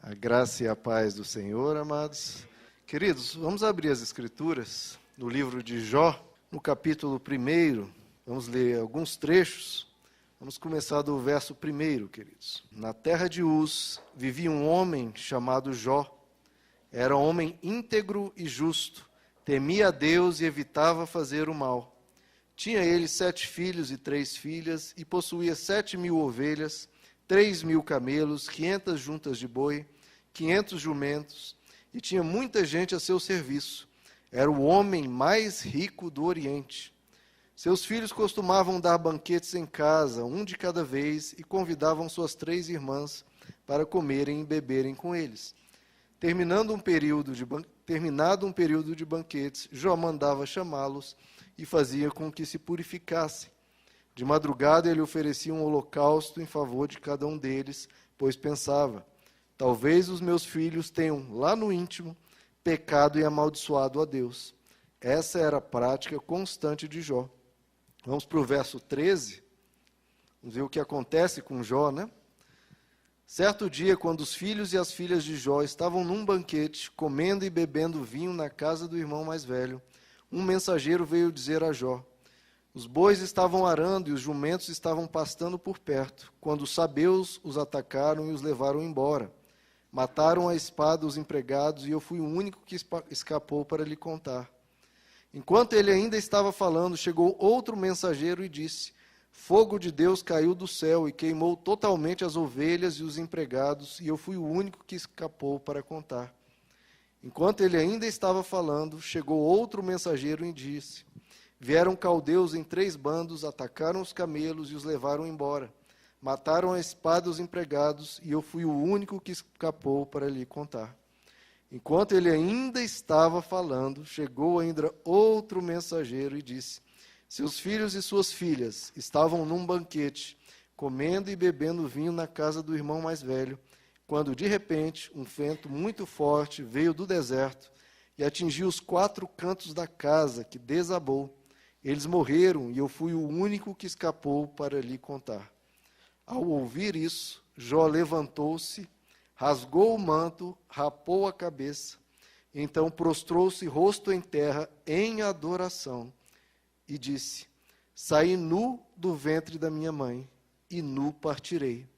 A graça e a paz do Senhor, amados. Queridos, vamos abrir as Escrituras no livro de Jó, no capítulo 1. Vamos ler alguns trechos. Vamos começar do verso 1, queridos. Na terra de Uz vivia um homem chamado Jó. Era homem íntegro e justo, temia a Deus e evitava fazer o mal. Tinha ele 7 filhos e 3 filhas, e possuía 7.000 ovelhas, 3.000 camelos, 500 juntas de boi, 500 jumentos, e tinha muita gente a seu serviço. Era o homem mais rico do Oriente. Seus filhos costumavam dar banquetes em casa, um de cada vez, e convidavam suas 3 irmãs para comerem e beberem com eles. Terminado um período de banquetes, Jó mandava chamá-los e fazia com que se purificassem. De madrugada ele oferecia um holocausto em favor de cada um deles, pois pensava: talvez os meus filhos tenham, lá no íntimo, pecado e amaldiçoado a Deus. Essa era a prática constante de Jó. Vamos para o verso 13. Vamos ver o que acontece com Jó, né? Certo dia, quando os filhos e as filhas de Jó estavam num banquete, comendo e bebendo vinho na casa do irmão mais velho, um mensageiro veio dizer a Jó: os bois estavam arando e os jumentos estavam pastando por perto, quando os sabeus os atacaram e os levaram embora. Mataram a espada os empregados, e eu fui o único que escapou para lhe contar. Enquanto ele ainda estava falando, chegou outro mensageiro e disse: fogo de Deus caiu do céu e queimou totalmente as ovelhas e os empregados, e eu fui o único que escapou para contar. Enquanto ele ainda estava falando, chegou outro mensageiro e disse: vieram caldeus em 3 bandos, atacaram os camelos e os levaram embora. Mataram a espada os empregados, e eu fui o único que escapou para lhe contar. Enquanto ele ainda estava falando, chegou ainda outro mensageiro e disse: seus filhos e suas filhas estavam num banquete, comendo e bebendo vinho na casa do irmão mais velho, quando de repente um vento muito forte veio do deserto e atingiu os 4 cantos da casa, que desabou. Eles morreram, e eu fui o único que escapou para lhe contar. Ao ouvir isso, Jó levantou-se, rasgou o manto, rapou a cabeça, então prostrou-se rosto em terra em adoração e disse: saí nu do ventre da minha mãe, e nu partirei.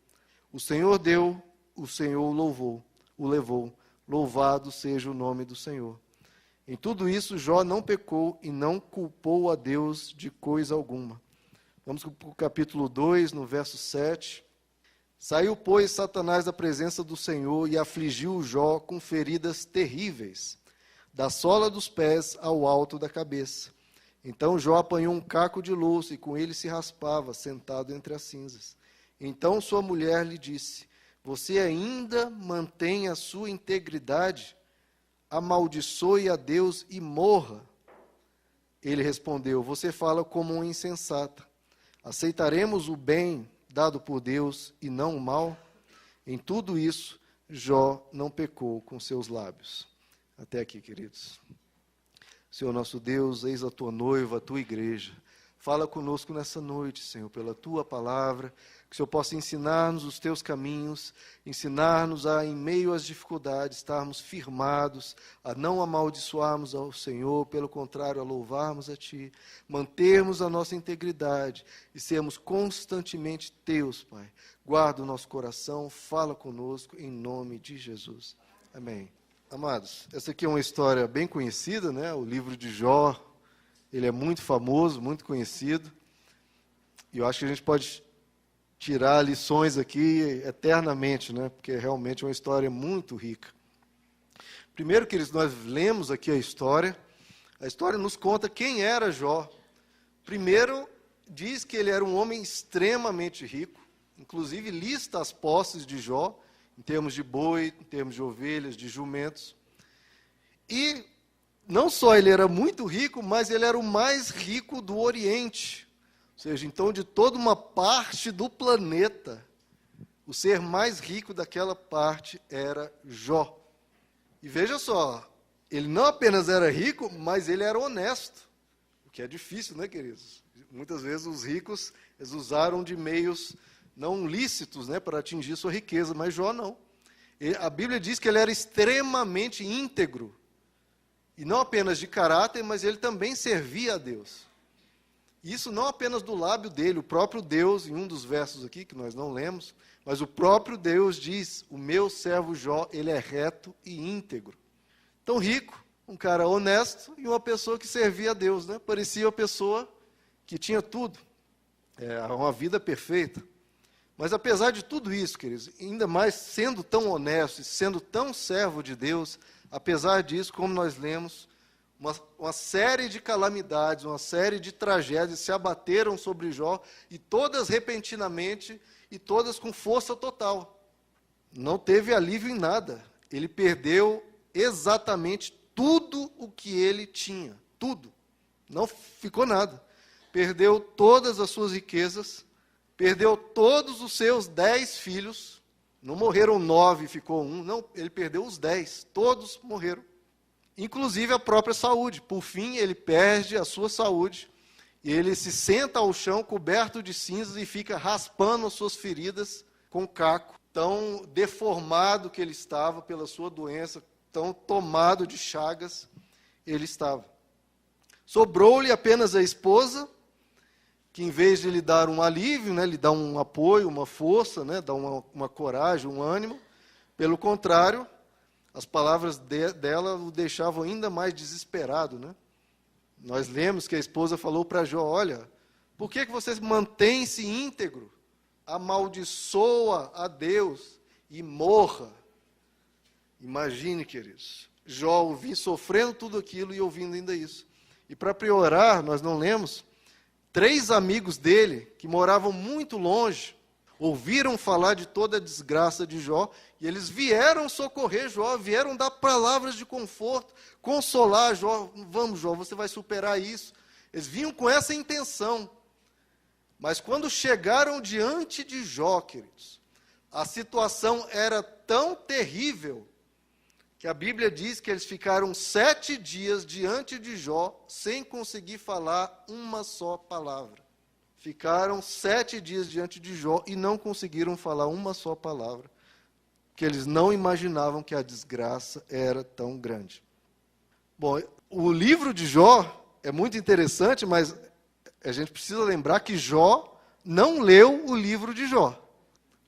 O Senhor deu, o Senhor o levou. Louvado seja o nome do Senhor. Em tudo isso, Jó não pecou e não culpou a Deus de coisa alguma. Vamos para o capítulo 2, no verso 7. Saiu, pois, Satanás da presença do Senhor e afligiu Jó com feridas terríveis, da sola dos pés ao alto da cabeça. Então Jó apanhou um caco de louça e com ele se raspava, sentado entre as cinzas. Então sua mulher lhe disse: você ainda mantém a sua integridade? Amaldiçoe a Deus e morra. Ele respondeu: você fala como uma insensata. Aceitaremos o bem dado por Deus e não o mal? Em tudo isso, Jó não pecou com seus lábios. Até aqui, queridos. Senhor nosso Deus, eis a tua noiva, a tua igreja. Fala conosco nessa noite, Senhor, pela tua palavra, que o Senhor possa ensinar-nos os teus caminhos, ensinar-nos a, em meio às dificuldades, estarmos firmados, a não amaldiçoarmos ao Senhor, pelo contrário, a louvarmos a Ti, mantermos a nossa integridade e sermos constantemente Teus, Pai. Guarda o nosso coração, fala conosco, em nome de Jesus. Amém. Amados, essa aqui é uma história bem conhecida, né? O livro de Jó, ele é muito famoso, muito conhecido, e eu acho que a gente pode tirar lições aqui eternamente, né? Porque realmente é uma história muito rica. Primeiro, queridos, nós lemos aqui a história nos conta quem era Jó. Primeiro, diz que ele era um homem extremamente rico, inclusive lista as posses de Jó, em termos de boi, em termos de ovelhas, de jumentos. E não só ele era muito rico, mas ele era o mais rico do Oriente. Ou seja, então, de toda uma parte do planeta, o ser mais rico daquela parte era Jó. E veja só, ele não apenas era rico, mas ele era honesto. O que é difícil, né, queridos? Muitas vezes os ricos, eles usaram de meios não lícitos, né, para atingir sua riqueza, mas Jó não. A Bíblia diz que ele era extremamente íntegro. E não apenas de caráter, mas ele também servia a Deus. Isso não apenas do lábio dele, o próprio Deus, em um dos versos aqui, que nós não lemos, mas o próprio Deus diz, o meu servo Jó, ele é reto e íntegro. Tão rico, um cara honesto e uma pessoa que servia a Deus, né? Parecia uma pessoa que tinha tudo, uma vida perfeita. Mas apesar de tudo isso, queridos, ainda mais sendo tão honesto e sendo tão servo de Deus, apesar disso, como nós lemos, uma série de calamidades, uma série de tragédias se abateram sobre Jó, e todas repentinamente, e todas com força total. Não teve alívio em nada. Ele perdeu exatamente tudo o que ele tinha. Tudo. Não ficou nada. Perdeu todas as suas riquezas, perdeu todos os seus 10 filhos, não morreram 9 e ficou 1, não, ele perdeu os 10, todos morreram. Inclusive a própria saúde. Por fim, ele perde a sua saúde, e ele se senta ao chão coberto de cinzas e fica raspando as suas feridas com caco, tão deformado que ele estava pela sua doença, tão tomado de chagas ele estava. Sobrou-lhe apenas a esposa, que em vez de lhe dar um alívio, né, lhe dar um apoio, uma força, né, dar uma coragem, um ânimo, pelo contrário, as palavras dela o deixavam ainda mais desesperado, né? Nós lemos que a esposa falou para Jó, olha, por que você mantém-se íntegro? Amaldiçoa a Deus e morra. Imagine, queridos, Jó ouvindo, sofrendo tudo aquilo e ouvindo ainda isso. E para piorar, nós não lemos, 3 amigos dele, que moravam muito longe, ouviram falar de toda a desgraça de Jó, e eles vieram socorrer Jó, vieram dar palavras de conforto, consolar Jó, vamos Jó, você vai superar isso. Eles vinham com essa intenção. Mas quando chegaram diante de Jó, queridos, a situação era tão terrível, que a Bíblia diz que eles ficaram 7 dias diante de Jó, sem conseguir falar uma só palavra. Ficaram 7 dias diante de Jó e não conseguiram falar uma só palavra, porque eles não imaginavam que a desgraça era tão grande. Bom, o livro de Jó é muito interessante, mas a gente precisa lembrar que Jó não leu o livro de Jó.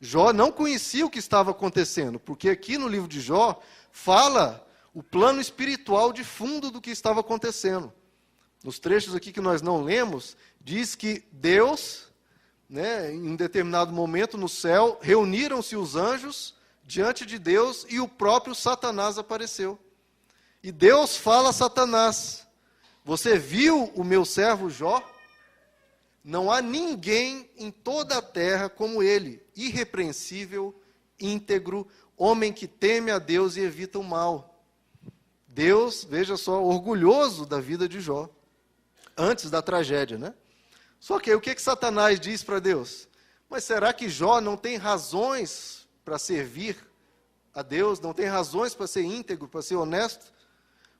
Jó não conhecia o que estava acontecendo, porque aqui no livro de Jó fala o plano espiritual de fundo do que estava acontecendo. Nos trechos aqui que nós não lemos, diz que Deus, né, em um determinado momento no céu, reuniram-se os anjos diante de Deus e o próprio Satanás apareceu. E Deus fala a Satanás, você viu o meu servo Jó? Não há ninguém em toda a terra como ele, irrepreensível, íntegro, homem que teme a Deus e evita o mal. Deus, veja só, orgulhoso da vida de Jó, antes da tragédia, né? Só que aí, o que Satanás diz para Deus? Mas será que Jó não tem razões para servir a Deus? Não tem razões para ser íntegro, para ser honesto?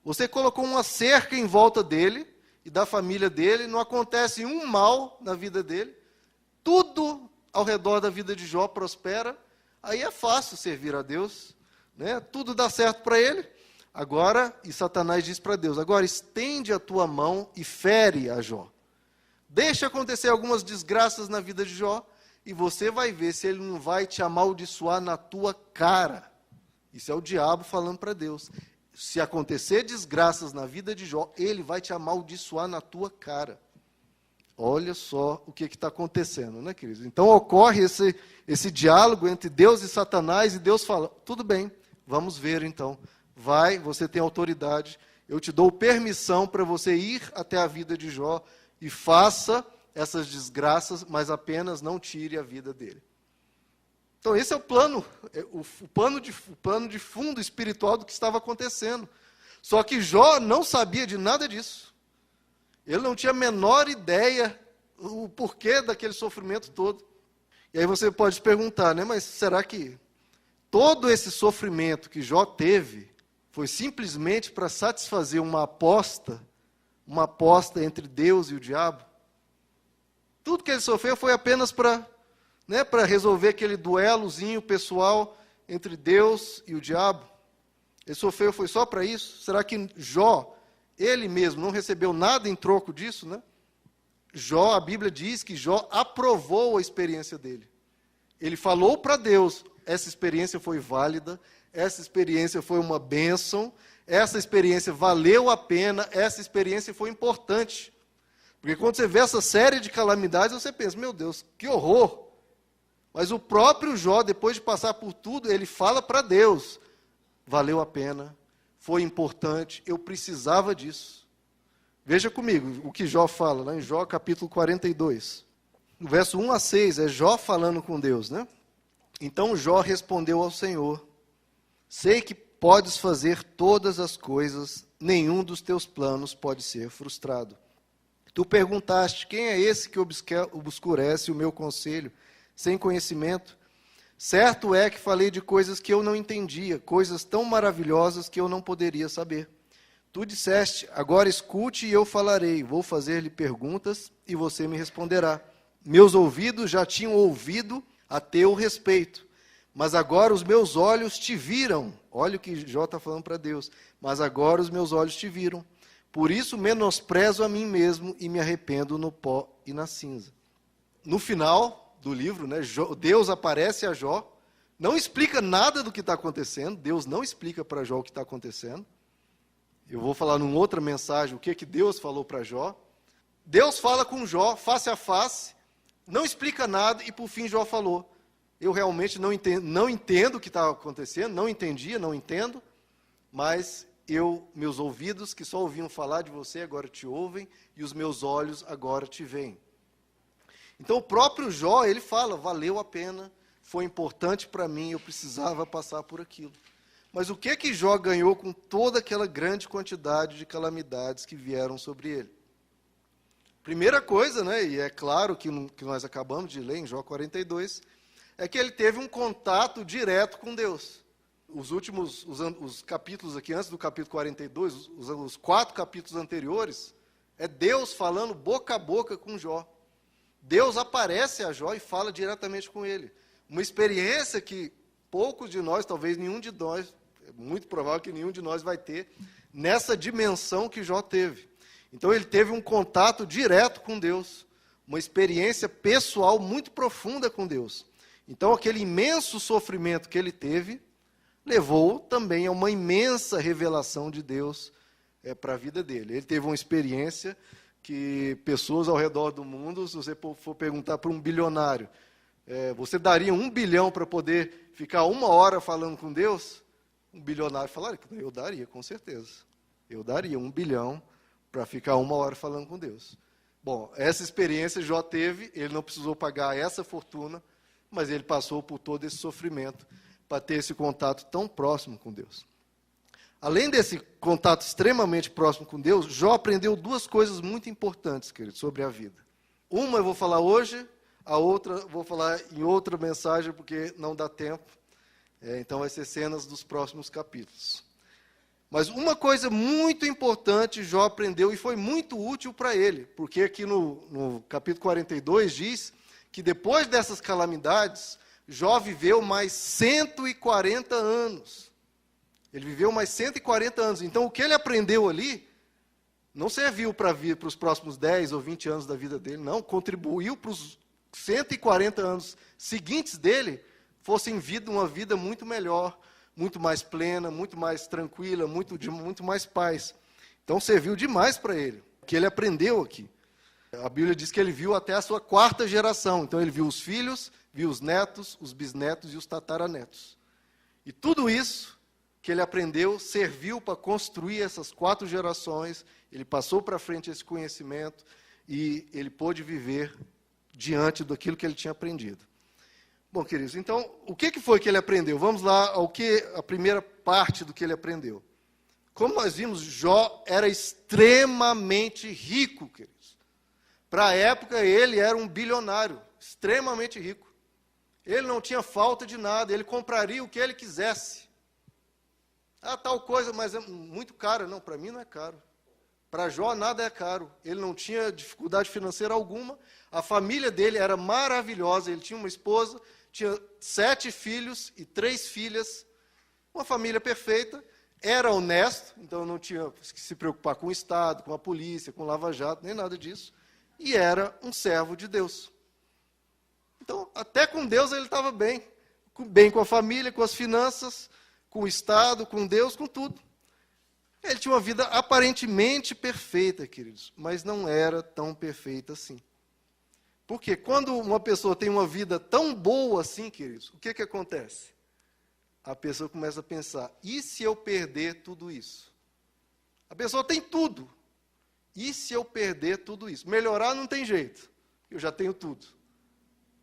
Você colocou uma cerca em volta dele e da família dele, não acontece um mal na vida dele, tudo ao redor da vida de Jó prospera, aí é fácil servir a Deus, né? Tudo dá certo para ele. Agora, e Satanás diz para Deus, agora estende a tua mão e fere a Jó. Deixa acontecer algumas desgraças na vida de Jó, e você vai ver se ele não vai te amaldiçoar na tua cara. Isso é o diabo falando para Deus. Se acontecer desgraças na vida de Jó, ele vai te amaldiçoar na tua cara. Olha só o que está acontecendo, né, queridos? Então ocorre esse diálogo entre Deus e Satanás, e Deus fala, tudo bem, vamos ver então. Vai, você tem autoridade, eu te dou permissão para você ir até a vida de Jó e faça essas desgraças, mas apenas não tire a vida dele. Então esse é o plano, o plano de fundo espiritual do que estava acontecendo. Só que Jó não sabia de nada disso. Ele não tinha a menor ideia o porquê daquele sofrimento todo. E aí você pode perguntar, né, mas será que todo esse sofrimento que Jó teve foi simplesmente para satisfazer uma aposta entre Deus e o diabo? Tudo que ele sofreu foi apenas para resolver aquele duelozinho pessoal entre Deus e o diabo? Ele sofreu foi só para isso? Será que Jó, ele mesmo, não recebeu nada em troco disso, né? Jó, a Bíblia diz que Jó aprovou a experiência dele. Ele falou para Deus, essa experiência foi válida, essa experiência foi uma bênção, essa experiência valeu a pena, essa experiência foi importante. Porque quando você vê essa série de calamidades, você pensa, meu Deus, que horror. Mas o próprio Jó, depois de passar por tudo, ele fala para Deus, valeu a pena, foi importante, eu precisava disso. Veja comigo o que Jó fala, lá em Jó capítulo 42. No verso 1 a 6, é Jó falando com Deus, né? Então Jó respondeu ao Senhor, sei que podes fazer todas as coisas, nenhum dos teus planos pode ser frustrado. Tu perguntaste, quem é esse que obscurece o meu conselho, sem conhecimento? Certo é que falei de coisas que eu não entendia, coisas tão maravilhosas que eu não poderia saber. Tu disseste, agora escute e eu falarei, vou fazer-lhe perguntas e você me responderá. Meus ouvidos já tinham ouvido a teu respeito, mas agora os meus olhos te viram. Olha o que Jó está falando para Deus. Mas agora os meus olhos te viram. Por isso menosprezo a mim mesmo e me arrependo no pó e na cinza. No final do livro, né, Deus aparece a Jó, não explica nada do que está acontecendo, Deus não explica para Jó o que está acontecendo. Eu vou falar numa outra mensagem o que Deus falou para Jó. Deus fala com Jó, face a face, não explica nada e por fim Jó falou, eu realmente não entendo o que está acontecendo, não entendia, não entendo, mas meus ouvidos que só ouviam falar de você agora te ouvem e os meus olhos agora te veem. Então o próprio Jó, ele fala, valeu a pena, foi importante para mim, eu precisava passar por aquilo. Mas o que Jó ganhou com toda aquela grande quantidade de calamidades que vieram sobre ele? Primeira coisa, né, e é claro que nós acabamos de ler em Jó 42, é que ele teve um contato direto com Deus. Os capítulos aqui, antes do capítulo 42, os 4 capítulos anteriores, é Deus falando boca a boca com Jó. Deus aparece a Jó e fala diretamente com ele. Uma experiência que poucos de nós, talvez nenhum de nós, é muito provável que nenhum de nós vai ter, nessa dimensão que Jó teve. Então ele teve um contato direto com Deus, uma experiência pessoal muito profunda com Deus. Então aquele imenso sofrimento que ele teve, levou também a uma imensa revelação de Deus para a vida dele. Ele teve uma experiência que pessoas ao redor do mundo, se você for perguntar para um bilionário, você daria 1 bilhão para poder ficar 1 hora falando com Deus? Um bilionário falaria, eu daria, com certeza. Eu daria 1 bilhão para ficar 1 hora falando com Deus. Bom, essa experiência Jó teve, ele não precisou pagar essa fortuna, mas ele passou por todo esse sofrimento para ter esse contato tão próximo com Deus. Além desse contato extremamente próximo com Deus, Jó aprendeu 2 coisas muito importantes, querido, sobre a vida. Uma eu vou falar hoje, a outra eu vou falar em outra mensagem, porque não dá tempo. Então vai ser cenas dos próximos capítulos. Mas uma coisa muito importante Jó aprendeu e foi muito útil para ele, porque aqui no capítulo 42 diz que depois dessas calamidades, Jó viveu mais 140 anos. Ele viveu mais 140 anos. Então, o que ele aprendeu ali, não serviu para os próximos 10 ou 20 anos da vida dele, não. Contribuiu para os 140 anos seguintes dele, fossem uma vida muito melhor, muito mais plena, muito mais tranquila, de muito mais paz. Então, serviu demais para ele, o que ele aprendeu aqui. A Bíblia diz que ele viu até a sua 4ª geração. Então, ele viu os filhos, viu os netos, os bisnetos e os tataranetos. E tudo isso que ele aprendeu serviu para construir essas 4 gerações. Ele passou para frente esse conhecimento e ele pôde viver diante daquilo que ele tinha aprendido. Bom, queridos, então, o que foi que ele aprendeu? Vamos lá a primeira parte do que ele aprendeu. Como nós vimos, Jó era extremamente rico, queridos. Para a época, ele era um bilionário, extremamente rico. Ele não tinha falta de nada, ele compraria o que ele quisesse. Tal coisa, mas é muito cara. Não, para mim não é caro. Para Jó nada é caro. Ele não tinha dificuldade financeira alguma. A família dele era maravilhosa. Ele tinha uma esposa, tinha 7 filhos e 3 filhas, uma família perfeita, era honesto, então não tinha que se preocupar com o Estado, com a polícia, com o Lava Jato, nem nada disso, e era um servo de Deus. Então, até com Deus ele estava bem com a família, com as finanças, com o Estado, com Deus, com tudo. Ele tinha uma vida aparentemente perfeita, queridos, mas não era tão perfeita assim. Porque quando uma pessoa tem uma vida tão boa assim, queridos, o que acontece? A pessoa começa a pensar, e se eu perder tudo isso? A pessoa tem tudo. E se eu perder tudo isso? Melhorar não tem jeito, eu já tenho tudo.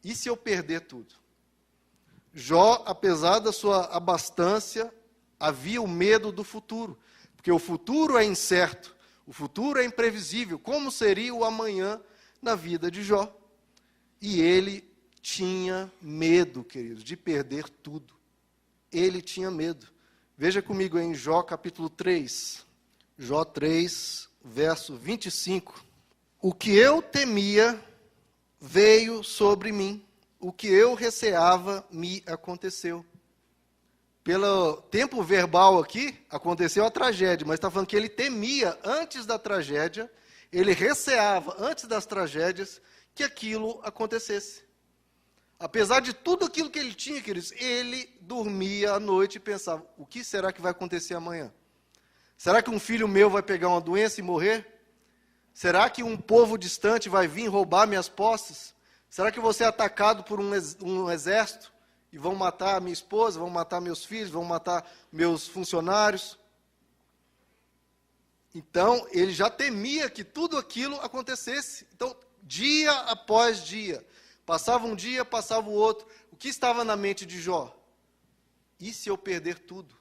E se eu perder tudo? Jó, apesar da sua abastança, havia o medo do futuro. Porque o futuro é incerto, o futuro é imprevisível. Como seria o amanhã na vida de Jó? E ele tinha medo, queridos, de perder tudo. Ele tinha medo. Veja comigo em Jó capítulo 3. Jó 3, verso 25. O que eu temia veio sobre mim. O que eu receava me aconteceu. Pelo tempo verbal aqui, aconteceu a tragédia, mas está falando que ele temia antes da tragédia, ele receava antes das tragédias que aquilo acontecesse. Apesar de tudo aquilo que ele tinha, queridos, ele dormia à noite e pensava, o que será que vai acontecer amanhã? Será que um filho meu vai pegar uma doença e morrer? Será que um povo distante vai vir roubar minhas posses? Será que eu vou ser atacado por um exército? E vão matar minha esposa, vão matar meus filhos, vão matar meus funcionários. Então, ele já temia que tudo aquilo acontecesse. Então, dia após dia, passava um dia, passava o outro. O que estava na mente de Jó? E se eu perder tudo?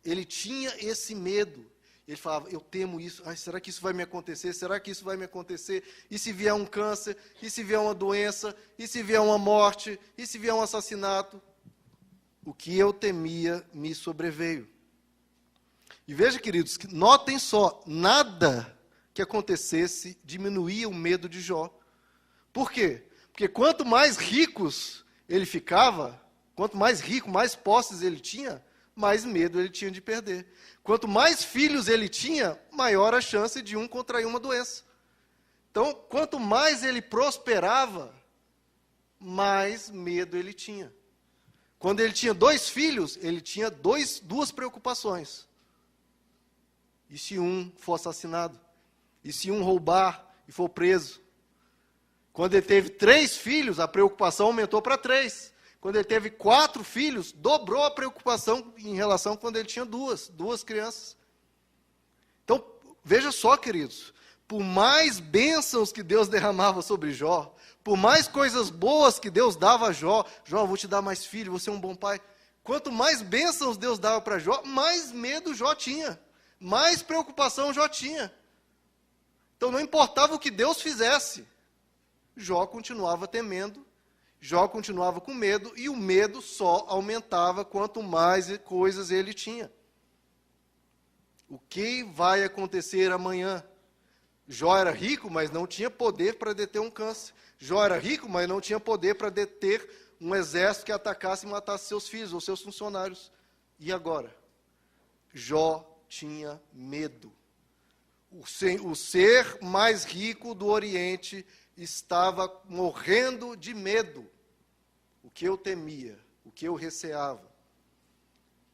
Ele tinha esse medo. Ele falava, eu temo isso. Ai, será que isso vai me acontecer? Será que isso vai me acontecer? E se vier um câncer? E se vier uma doença? E se vier uma morte? E se vier um assassinato? O que eu temia me sobreveio. E veja, queridos, notem só, nada que acontecesse diminuía o medo de Jó. Por quê? Porque quanto mais ricos ele ficava, quanto mais rico, mais posses ele tinha, mais medo ele tinha de perder. Quanto mais filhos ele tinha, maior a chance de um contrair uma doença. Então, quanto mais ele prosperava, mais medo ele tinha. Quando ele tinha 2 filhos, ele tinha duas preocupações. E se um for assassinado? E se um roubar e for preso? Quando ele teve 3 filhos, a preocupação aumentou para 3. Quando ele teve 4 filhos, dobrou a preocupação em relação a quando ele tinha duas crianças. Então, veja só, queridos, por mais bênçãos que Deus derramava sobre Jó, por mais coisas boas que Deus dava a Jó, Jó, eu vou te dar mais filho, você é um bom pai. Quanto mais bênçãos Deus dava para Jó, mais medo Jó tinha, mais preocupação Jó tinha. Então, não importava o que Deus fizesse, Jó continuava temendo, Jó continuava com medo, e o medo só aumentava quanto mais coisas ele tinha. O que vai acontecer amanhã? Jó era rico, mas não tinha poder para deter um câncer. Jó era rico, mas não tinha poder para deter um exército que atacasse e matasse seus filhos ou seus funcionários. E agora? Jó tinha medo. O ser mais rico do Oriente estava morrendo de medo. O que eu temia, o que eu receava.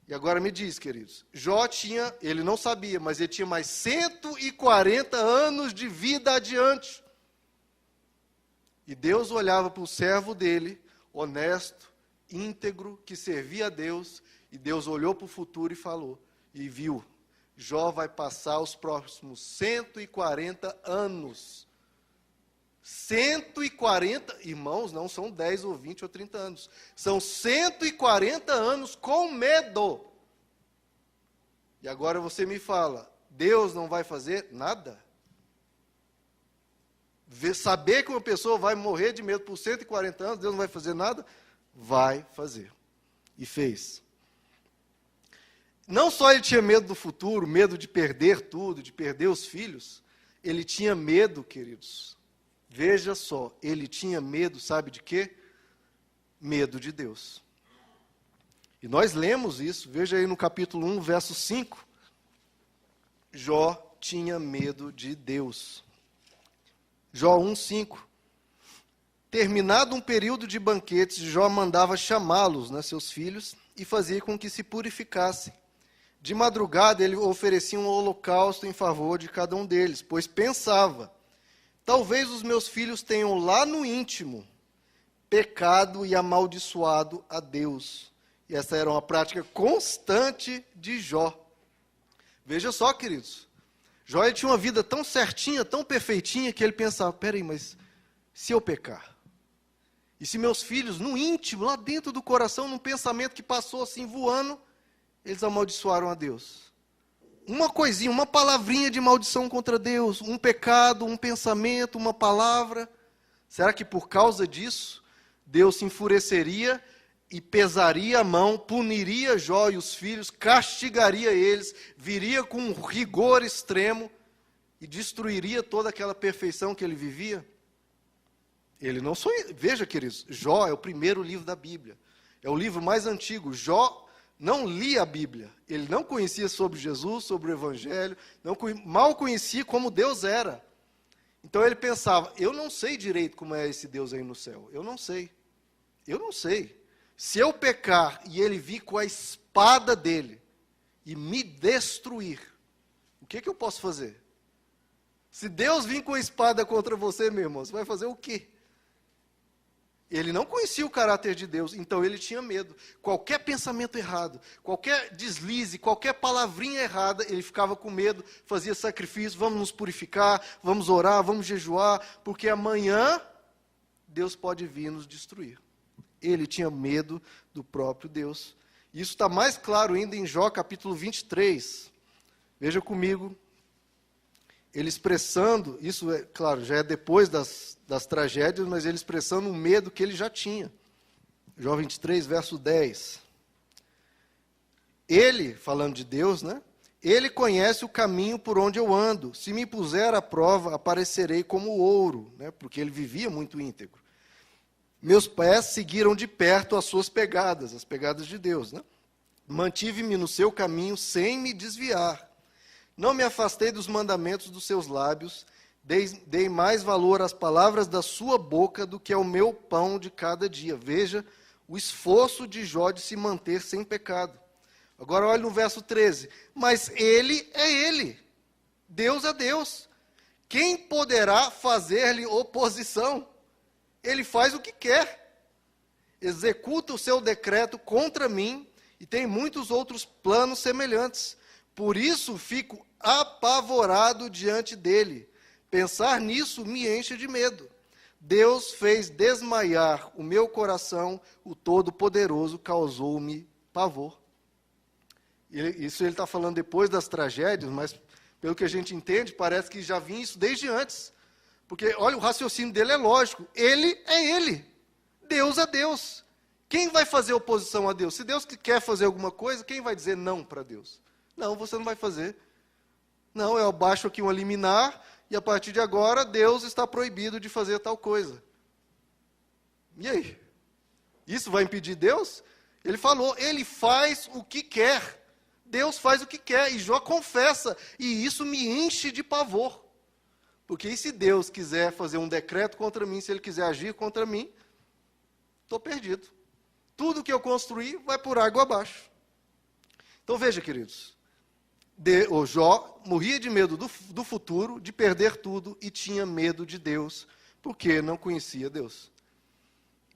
E agora me diz, queridos, Jó tinha, ele não sabia, mas ele tinha mais 140 anos de vida adiante. E Deus olhava para o servo dele, honesto, íntegro, que servia a Deus, e Deus olhou para o futuro e falou, e viu, Jó vai passar os próximos 140 anos. 140, irmãos, não são 10 ou 20 ou 30 anos. São 140 anos com medo. E agora você me fala, Deus não vai fazer nada? Saber que uma pessoa vai morrer de medo por 140 anos, Deus não vai fazer nada? Vai fazer. E fez. Não só ele tinha medo do futuro, medo de perder tudo, de perder os filhos, ele tinha medo, queridos. Veja só, ele tinha medo, sabe de quê? medo de Deus. E nós lemos isso, veja aí no capítulo 1, verso 5. Jó tinha medo de Deus. Jó 1, 5. Terminado um período de banquetes, Jó mandava chamá-los, seus filhos, e fazia com que se purificassem. De madrugada ele oferecia um holocausto em favor de cada um deles, pois pensava, talvez os meus filhos tenham lá no íntimo pecado e amaldiçoado a Deus. E essa era uma prática constante de Jó. Veja só, queridos, Jó ele tinha uma vida tão certinha, tão perfeitinha, que ele pensava, peraí, mas se eu pecar? E se meus filhos, no íntimo, lá dentro do coração, num pensamento que passou assim voando, eles amaldiçoaram a Deus? Uma coisinha, uma palavrinha de maldição contra Deus, um pecado, um pensamento, uma palavra. Será que por causa disso, Deus se enfureceria e pesaria a mão, puniria Jó e os filhos, castigaria eles, viria com um rigor extremo e destruiria toda aquela perfeição que ele vivia? Ele não sonha. Veja, queridos, Jó é o primeiro livro da Bíblia. É o livro mais antigo. Jó não lia a Bíblia. Ele não conhecia sobre Jesus, sobre o Evangelho, mal conhecia como Deus era. Então ele pensava, eu não sei direito como é esse Deus aí no céu. Eu não sei. Se eu pecar e ele vir com a espada dele e me destruir, o que eu posso fazer? Se Deus vir com a espada contra você, meu irmão, você vai fazer o quê? Ele não conhecia o caráter de Deus, então ele tinha medo. Qualquer pensamento errado, qualquer deslize, qualquer palavrinha errada, ele ficava com medo, fazia sacrifício, vamos nos purificar, vamos orar, vamos jejuar, porque amanhã Deus pode vir nos destruir. Ele tinha medo do próprio Deus. Isso está mais claro ainda em Jó capítulo 23. Veja comigo. Ele expressando, isso é claro, já é depois das tragédias, mas ele expressando um medo que ele já tinha. Jó 23, verso 10. Ele, falando de Deus, ele conhece o caminho por onde eu ando. Se me puser à prova, aparecerei como ouro, porque ele vivia muito íntegro. Meus pés seguiram de perto as suas pegadas, as pegadas de Deus. Mantive-me no seu caminho sem me desviar. Não me afastei dos mandamentos dos seus lábios, dei mais valor às palavras da sua boca do que ao meu pão de cada dia. Veja o esforço de Jó de se manter sem pecado. Agora olhe no verso 13. Mas ele é ele, Deus é Deus. Quem poderá fazer-lhe oposição? Ele faz o que quer. Executa o seu decreto contra mim e tem muitos outros planos semelhantes. Por isso fico apavorado diante dele. Pensar nisso me enche de medo. Deus fez desmaiar o meu coração, o Todo-Poderoso causou-me pavor. Isso ele está falando depois das tragédias, mas pelo que a gente entende, parece que já vinha isso desde antes. Porque, olha, o raciocínio dele é lógico. Ele é ele. Deus é Deus. Quem vai fazer oposição a Deus? Se Deus quer fazer alguma coisa, quem vai dizer não para Deus? Não, você não vai fazer. Não, eu baixo aqui um liminar e a partir de agora Deus está proibido de fazer tal coisa. E aí? Isso vai impedir Deus? Ele falou, ele faz o que quer. Deus faz o que quer e Jó confessa. E isso me enche de pavor. Porque e se Deus quiser fazer um decreto contra mim, se ele quiser agir contra mim, estou perdido. Tudo que eu construí vai por água abaixo. Então veja, queridos. O Jó morria de medo do futuro, de perder tudo, e tinha medo de Deus, porque não conhecia Deus.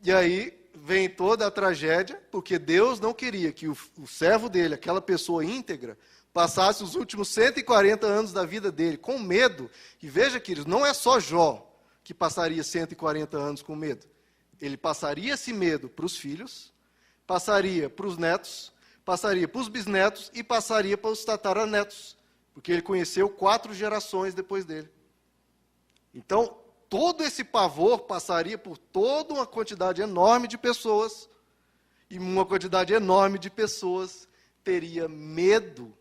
E aí vem toda a tragédia, porque Deus não queria que o servo dele, aquela pessoa íntegra, passasse os últimos 140 anos da vida dele com medo. E veja, queridos, não é só Jó que passaria 140 anos com medo. Ele passaria esse medo para os filhos, passaria para os netos, passaria para os bisnetos e passaria para os tataranetos, porque ele conheceu 4 gerações depois dele. Então, todo esse pavor passaria por toda uma quantidade enorme de pessoas, e uma quantidade enorme de pessoas teria medo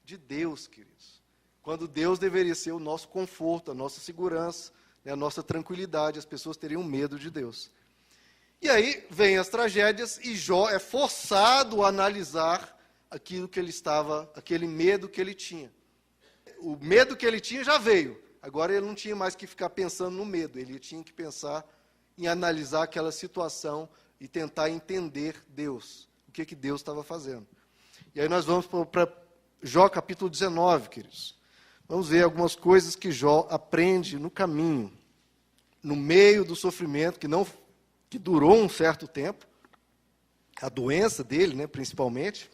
de Deus, queridos. Quando Deus deveria ser o nosso conforto, a nossa segurança, a nossa tranquilidade, as pessoas teriam medo de Deus. E aí vem as tragédias e Jó é forçado a analisar aquilo que ele estava, aquele medo que ele tinha. O medo que ele tinha já veio. Agora ele não tinha mais que ficar pensando no medo, ele tinha que pensar em analisar aquela situação e tentar entender Deus, o que Deus estava fazendo. E aí nós vamos para Jó capítulo 19, queridos. Vamos ver algumas coisas que Jó aprende no caminho, no meio do sofrimento, que durou um certo tempo, a doença dele, né, principalmente,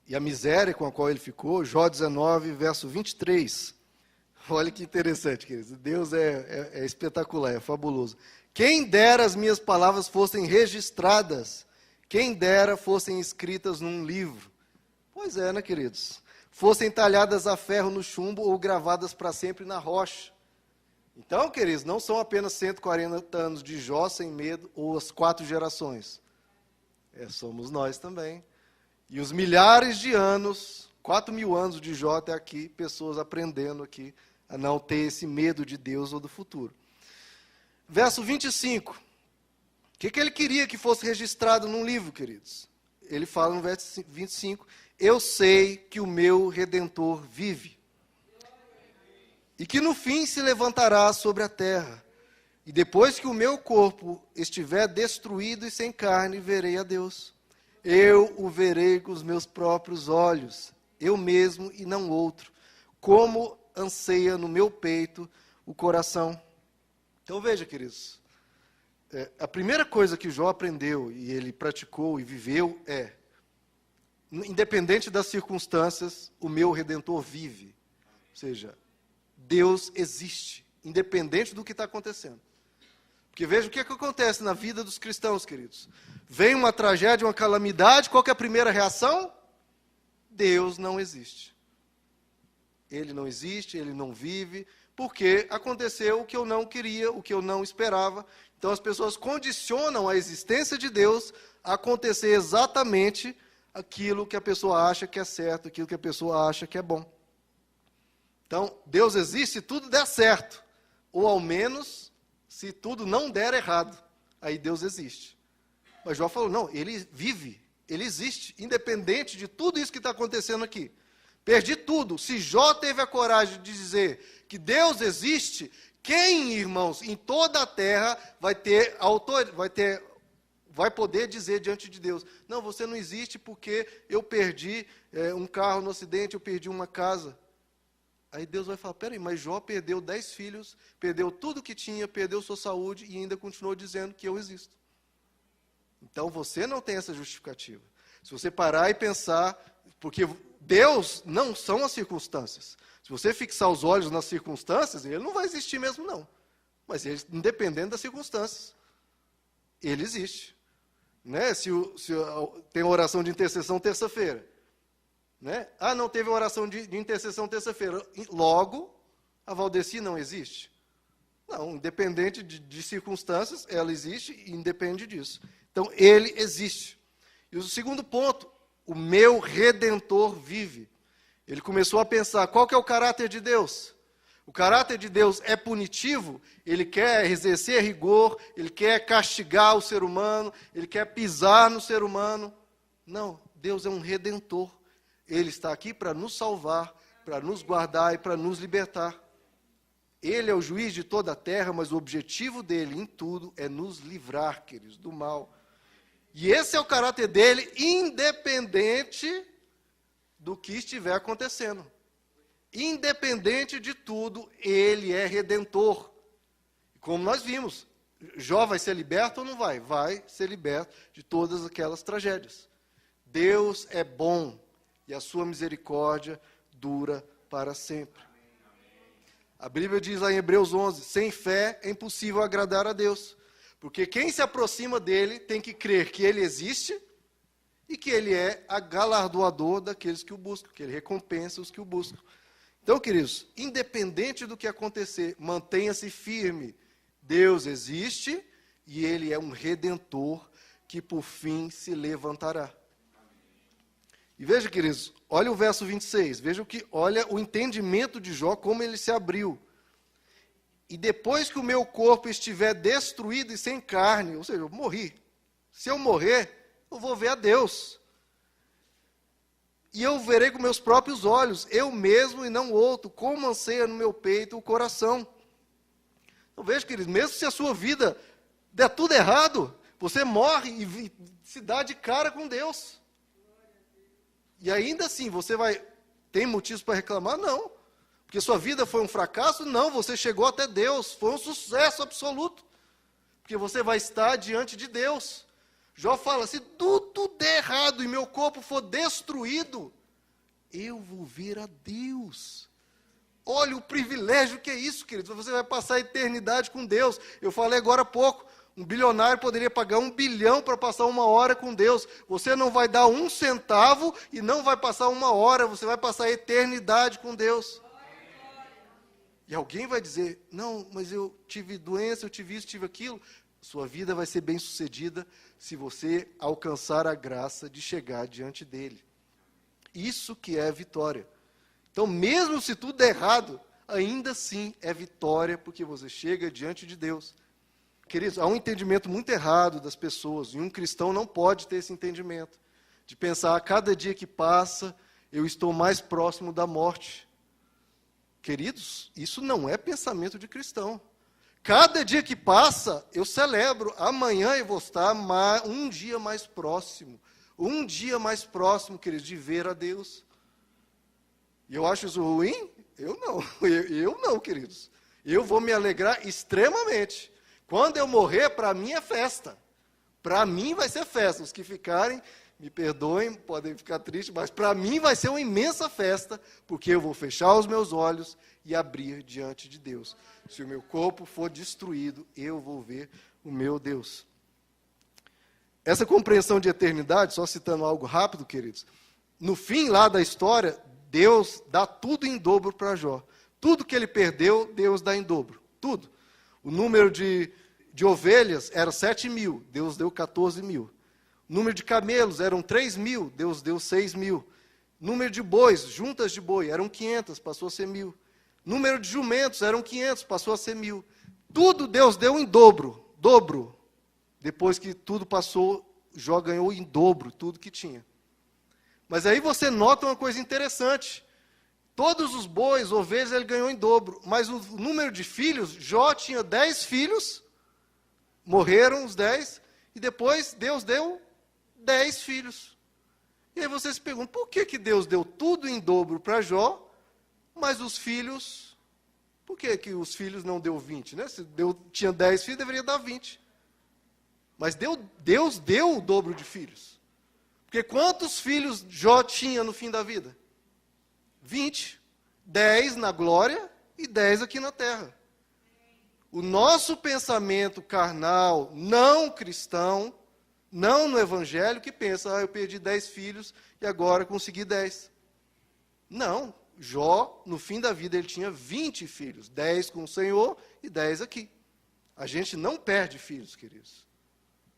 e a miséria com a qual ele ficou. Jó 19, verso 23. Olha que interessante, queridos. Deus é espetacular, é fabuloso. Quem dera as minhas palavras fossem registradas, quem dera fossem escritas num livro. Pois é, né, queridos? Fossem talhadas a ferro no chumbo ou gravadas para sempre na rocha. Então, queridos, não são apenas 140 anos de Jó sem medo ou as 4 gerações. Somos nós também. E os milhares de anos, 4.000 anos de Jó até aqui, pessoas aprendendo aqui a não ter esse medo de Deus ou do futuro. Verso 25. O que ele queria que fosse registrado num livro, queridos? Ele fala no verso 25, eu sei que o meu Redentor vive, e que no fim se levantará sobre a terra, e depois que o meu corpo estiver destruído e sem carne, verei a Deus. Eu o verei com os meus próprios olhos, eu mesmo e não outro, como anseia no meu peito o coração. Então veja, queridos, a primeira coisa que Jó aprendeu, e ele praticou e viveu, independente das circunstâncias, o meu Redentor vive. Ou seja, Deus existe, independente do que está acontecendo. Porque veja o que acontece na vida dos cristãos, queridos. Vem uma tragédia, uma calamidade, qual que é a primeira reação? Deus não existe. Ele não existe, ele não vive, porque aconteceu o que eu não queria, o que eu não esperava. Então as pessoas condicionam a existência de Deus a acontecer exatamente aquilo que a pessoa acha que é certo, aquilo que a pessoa acha que é bom. Então, Deus existe se tudo der certo, ou ao menos se tudo não der errado, aí Deus existe. Mas Jó falou, não, ele vive, ele existe, independente de tudo isso que está acontecendo aqui. Perdi tudo. Se Jó teve a coragem de dizer que Deus existe, quem, irmãos, em toda a terra vai poder dizer diante de Deus, não, você não existe porque eu perdi um carro no acidente, eu perdi uma casa. Aí Deus vai falar, peraí, mas Jó perdeu 10 filhos, perdeu tudo que tinha, perdeu sua saúde e ainda continuou dizendo que eu existo. Então você não tem essa justificativa. Se você parar e pensar, porque Deus não são as circunstâncias. Se você fixar os olhos nas circunstâncias, ele não vai existir mesmo, não. Mas ele, independente das circunstâncias, ele existe. Né? Se tem oração de intercessão terça-feira, né? Não teve oração de intercessão terça-feira, logo, a Valdeci não existe? Não, independente de circunstâncias, ela existe e independe disso. Então, ele existe. E o segundo ponto, o meu Redentor vive. Ele começou a pensar, qual que é o caráter de Deus? O caráter de Deus é punitivo, ele quer exercer rigor, ele quer castigar o ser humano, ele quer pisar no ser humano. Não, Deus é um Redentor. Ele está aqui para nos salvar, para nos guardar e para nos libertar. Ele é o juiz de toda a terra, mas o objetivo dele em tudo é nos livrar, queridos, do mal. E esse é o caráter dele, independente do que estiver acontecendo. Independente de tudo, ele é redentor. Como nós vimos, Jó vai ser liberto ou não vai? Vai ser liberto de todas aquelas tragédias. Deus é bom e a sua misericórdia dura para sempre. A Bíblia diz lá em Hebreus 11, sem fé é impossível agradar a Deus. Porque quem se aproxima dele tem que crer que ele existe e que ele é galardoador daqueles que o buscam, que ele recompensa os que o buscam. Então, queridos, independente do que acontecer, mantenha-se firme. Deus existe e ele é um redentor que por fim se levantará. E veja, queridos, olha o verso 26, olha o entendimento de Jó, como ele se abriu. E depois que o meu corpo estiver destruído e sem carne, ou seja, eu morri. Se eu morrer, eu vou ver a Deus. E eu verei com meus próprios olhos, eu mesmo e não outro, como anseia no meu peito o coração. Então veja, querido, mesmo se a sua vida der tudo errado, você morre e se dá de cara com Deus. E ainda assim, você tem motivos para reclamar? Não. Porque sua vida foi um fracasso? Não, você chegou até Deus, foi um sucesso absoluto. Porque você vai estar diante de Deus. Jó fala, se tudo der errado e meu corpo for destruído, eu vou ver a Deus. Olha o privilégio que é isso, querido. Você vai passar a eternidade com Deus. Eu falei agora há pouco, um bilionário poderia pagar 1 bilhão para passar 1 hora com Deus. Você não vai dar 1 centavo e não vai passar 1 hora, você vai passar a eternidade com Deus. E alguém vai dizer, não, mas eu tive doença, eu tive isso, tive aquilo. Sua vida vai ser bem sucedida se você alcançar a graça de chegar diante dele. Isso que é vitória. Então, mesmo se tudo der errado, ainda assim é vitória, porque você chega diante de Deus. Queridos, há um entendimento muito errado das pessoas, e um cristão não pode ter esse entendimento, de pensar, a cada dia que passa, eu estou mais próximo da morte. Queridos, isso não é pensamento de cristão. Cada dia que passa, eu celebro. Amanhã eu vou estar um dia mais próximo. Um dia mais próximo, queridos, de ver a Deus. E eu acho isso ruim? Eu não. Eu não, queridos. Eu vou me alegrar extremamente. Quando eu morrer, para mim é festa. Para mim vai ser festa. Os que ficarem, me perdoem, podem ficar tristes, mas para mim vai ser uma imensa festa, porque eu vou fechar os meus olhos e abrir diante de Deus. Se o meu corpo for destruído, eu vou ver o meu Deus. Essa compreensão de eternidade, só citando algo rápido, queridos, no fim lá da história, Deus dá tudo em dobro para Jó. Tudo que ele perdeu, Deus dá em dobro. Tudo. O número de ovelhas era 7.000, Deus deu 14.000. O número de camelos eram 3.000, Deus deu 6.000. Número de bois, juntas de boi, eram 500, passou a ser 1.000. Número de jumentos eram 500, passou a ser 1.000. Tudo Deus deu em dobro. Depois que tudo passou, Jó ganhou em dobro tudo que tinha. Mas aí você nota uma coisa interessante. Todos os bois, ovelhas, ele ganhou em dobro. Mas o número de filhos, Jó tinha 10 filhos, morreram os 10, e depois Deus deu 10 filhos. E aí você se pergunta, por que Deus deu tudo em dobro para Jó, mas os filhos, por que os filhos não deu 20? Né? Se tinha 10 filhos, deveria dar 20. Mas Deus deu o dobro de filhos. Porque quantos filhos Jó tinha no fim da vida? 20. 10 na glória e 10 aqui na terra. O nosso pensamento carnal, não cristão, não no evangelho, que pensa, eu perdi 10 filhos e agora consegui 10. Não. Jó, no fim da vida, ele tinha 20 filhos. 10 com o Senhor e 10 aqui. A gente não perde filhos, queridos.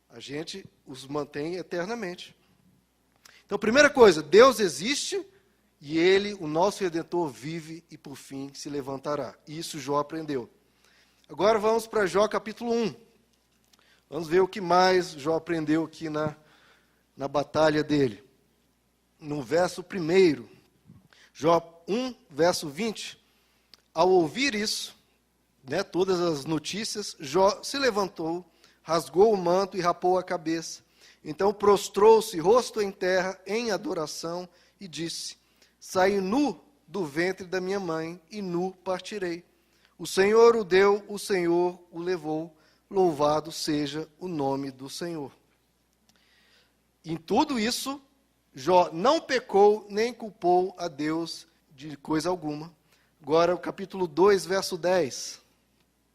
A gente os mantém eternamente. Então, primeira coisa, Deus existe e Ele, o nosso Redentor, vive e por fim se levantará. Isso Jó aprendeu. Agora vamos para Jó capítulo 1. Vamos ver o que mais Jó aprendeu aqui na batalha dele. No verso 1, Jó 1, verso 20. Ao ouvir isso, todas as notícias, Jó se levantou, rasgou o manto e rapou a cabeça. Então prostrou-se, rosto em terra, em adoração, e disse, saí nu do ventre da minha mãe, e nu partirei. O Senhor o deu, o Senhor o levou, louvado seja o nome do Senhor. Em tudo isso, Jó não pecou, nem culpou a Deus de coisa alguma. Agora, o capítulo 2, verso 10.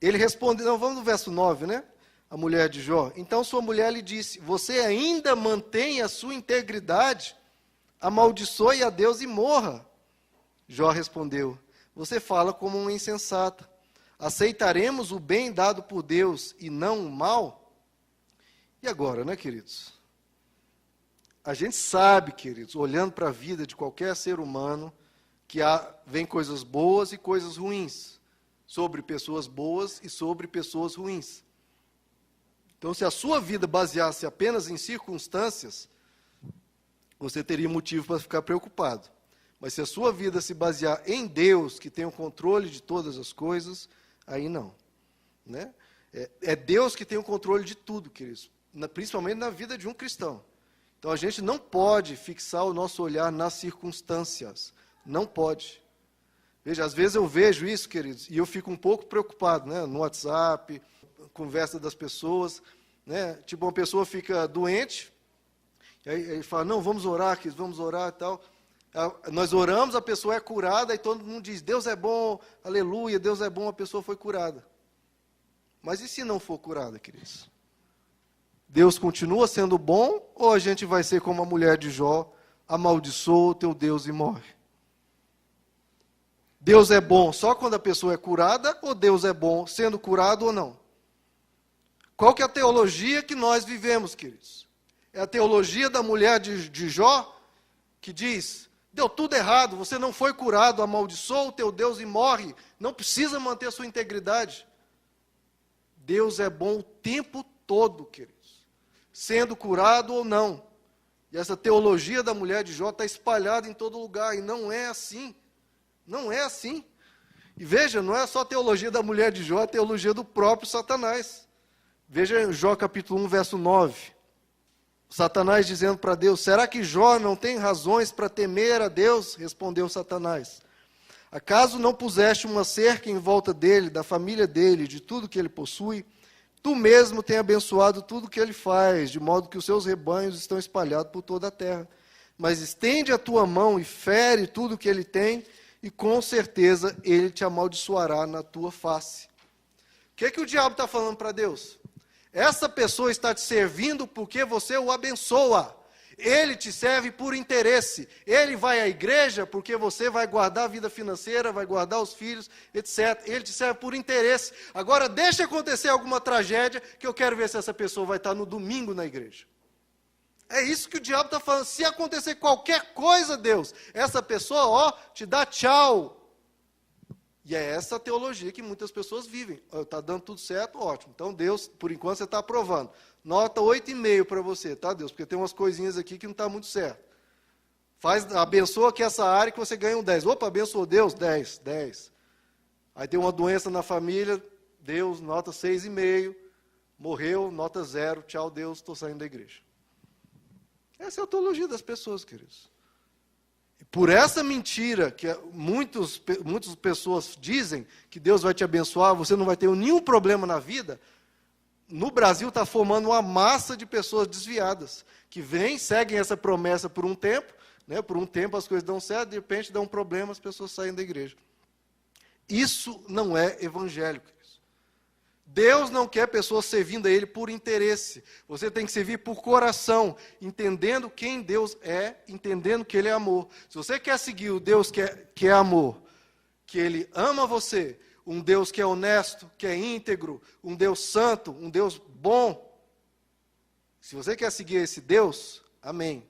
Ele responde, vamos no verso 9, A mulher de Jó. Então sua mulher lhe disse, você ainda mantém a sua integridade? Amaldiçoe a Deus e morra. Jó respondeu, você fala como uma insensata. Aceitaremos o bem dado por Deus e não o mal? E agora, queridos? A gente sabe, queridos, olhando para a vida de qualquer ser humano, que vem coisas boas e coisas ruins. sobre pessoas boas e sobre pessoas ruins. Então, se a sua vida baseasse apenas em circunstâncias, você teria motivo para ficar preocupado. Mas se a sua vida se basear em Deus, que tem o controle de todas as coisas, aí não. Né? É Deus que tem o controle de tudo, queridos, principalmente na vida de um cristão. Então, a gente não pode fixar o nosso olhar nas circunstâncias. Não pode. Veja, às vezes eu vejo isso, queridos, e eu fico um pouco preocupado, né? No WhatsApp, conversa das pessoas, né? Tipo, uma pessoa fica doente, e aí fala, não, vamos orar, queridos, vamos orar e tal. Nós oramos, a pessoa é curada, e todo mundo diz, Deus é bom, aleluia, Deus é bom, a pessoa foi curada. Mas e se não for curada, queridos? Deus continua sendo bom, ou a gente vai ser como a mulher de Jó, amaldiçoa o teu Deus e morre? Deus é bom só quando a pessoa é curada, ou Deus é bom sendo curado ou não? Qual que é a teologia que nós vivemos, queridos? É a teologia da mulher de Jó, que diz, deu tudo errado, você não foi curado, amaldiçoa o teu Deus e morre, não precisa manter a sua integridade. Deus é bom o tempo todo, queridos, sendo curado ou não. E essa teologia da mulher de Jó está espalhada em todo lugar, e não é assim. Não é assim. E veja, não é só a teologia da mulher de Jó, é a teologia do próprio Satanás. Veja Jó capítulo 1, verso 9. Satanás dizendo para Deus, será que Jó não tem razões para temer a Deus? Respondeu Satanás. Acaso não puseste uma cerca em volta dele, da família dele, de tudo que ele possui? Tu mesmo tem abençoado tudo que ele faz, de modo que os seus rebanhos estão espalhados por toda a terra. Mas estende a tua mão e fere tudo que ele tem, e com certeza ele te amaldiçoará na tua face. O que o diabo está falando para Deus? Essa pessoa está te servindo porque você o abençoa. Ele te serve por interesse. Ele vai à igreja porque você vai guardar a vida financeira, vai guardar os filhos, etc. Ele te serve por interesse. Agora, deixa acontecer alguma tragédia, que eu quero ver se essa pessoa vai estar no domingo na igreja. É isso que o diabo está falando. Se acontecer qualquer coisa, Deus, essa pessoa, ó, te dá tchau. E é essa a teologia que muitas pessoas vivem. Está dando tudo certo, ótimo. Então, Deus, por enquanto, você está aprovando. Nota 8,5 para você, tá, Deus? Porque tem umas coisinhas aqui que não está muito certo. Abençoa aqui essa área que você ganha um 10. Opa, abençoou Deus, 10. Aí tem uma doença na família, Deus, nota 6,5. Morreu, nota 0. Tchau, Deus, estou saindo da igreja. Essa é a teologia das pessoas, queridos. E por essa mentira que muitas pessoas dizem que Deus vai te abençoar, você não vai ter nenhum problema na vida, no Brasil está formando uma massa de pessoas desviadas, que vêm, seguem essa promessa por um tempo, né, por um tempo as coisas dão certo, de repente dá um problema, as pessoas saem da igreja. Isso não é evangelho, queridos. Deus não quer pessoas servindo a Ele por interesse. Você tem que servir por coração, entendendo quem Deus é, entendendo que Ele é amor. Se você quer seguir o Deus que é amor, que Ele ama você, um Deus que é honesto, que é íntegro, um Deus santo, um Deus bom, se você quer seguir esse Deus, amém.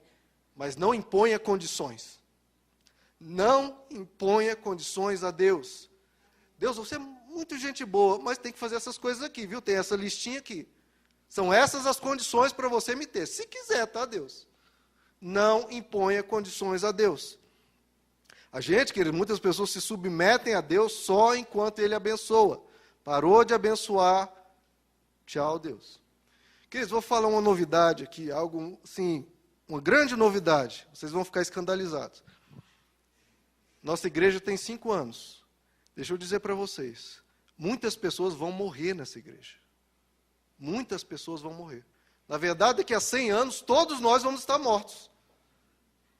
Mas não imponha condições. Não imponha condições a Deus. Deus, você é muito gente boa, mas tem que fazer essas coisas aqui, viu? Tem essa listinha aqui. São essas as condições para você me ter. Se quiser, tá, Deus? Não imponha condições a Deus. A gente, querido, muitas pessoas se submetem a Deus só enquanto Ele abençoa. Parou de abençoar, tchau, Deus. Queridos, vou falar uma novidade aqui, algo, sim, uma grande novidade. Vocês vão ficar escandalizados. Nossa igreja tem 5 anos. Deixa eu dizer para vocês, muitas pessoas vão morrer nessa igreja. Muitas pessoas vão morrer. Na verdade, daqui a 100 anos, todos nós vamos estar mortos.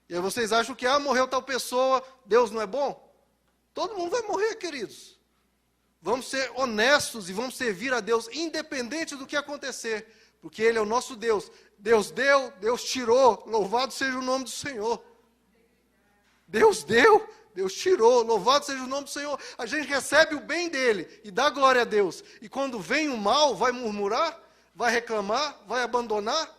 E aí vocês acham que, morreu tal pessoa, Deus não é bom? Todo mundo vai morrer, queridos. Vamos ser honestos e vamos servir a Deus, independente do que acontecer. Porque Ele é o nosso Deus. Deus deu, Deus tirou, louvado seja o nome do Senhor. Deus deu, Deus tirou, louvado seja o nome do Senhor. A gente recebe o bem dEle e dá glória a Deus. E quando vem o mal, vai murmurar, vai reclamar, vai abandonar.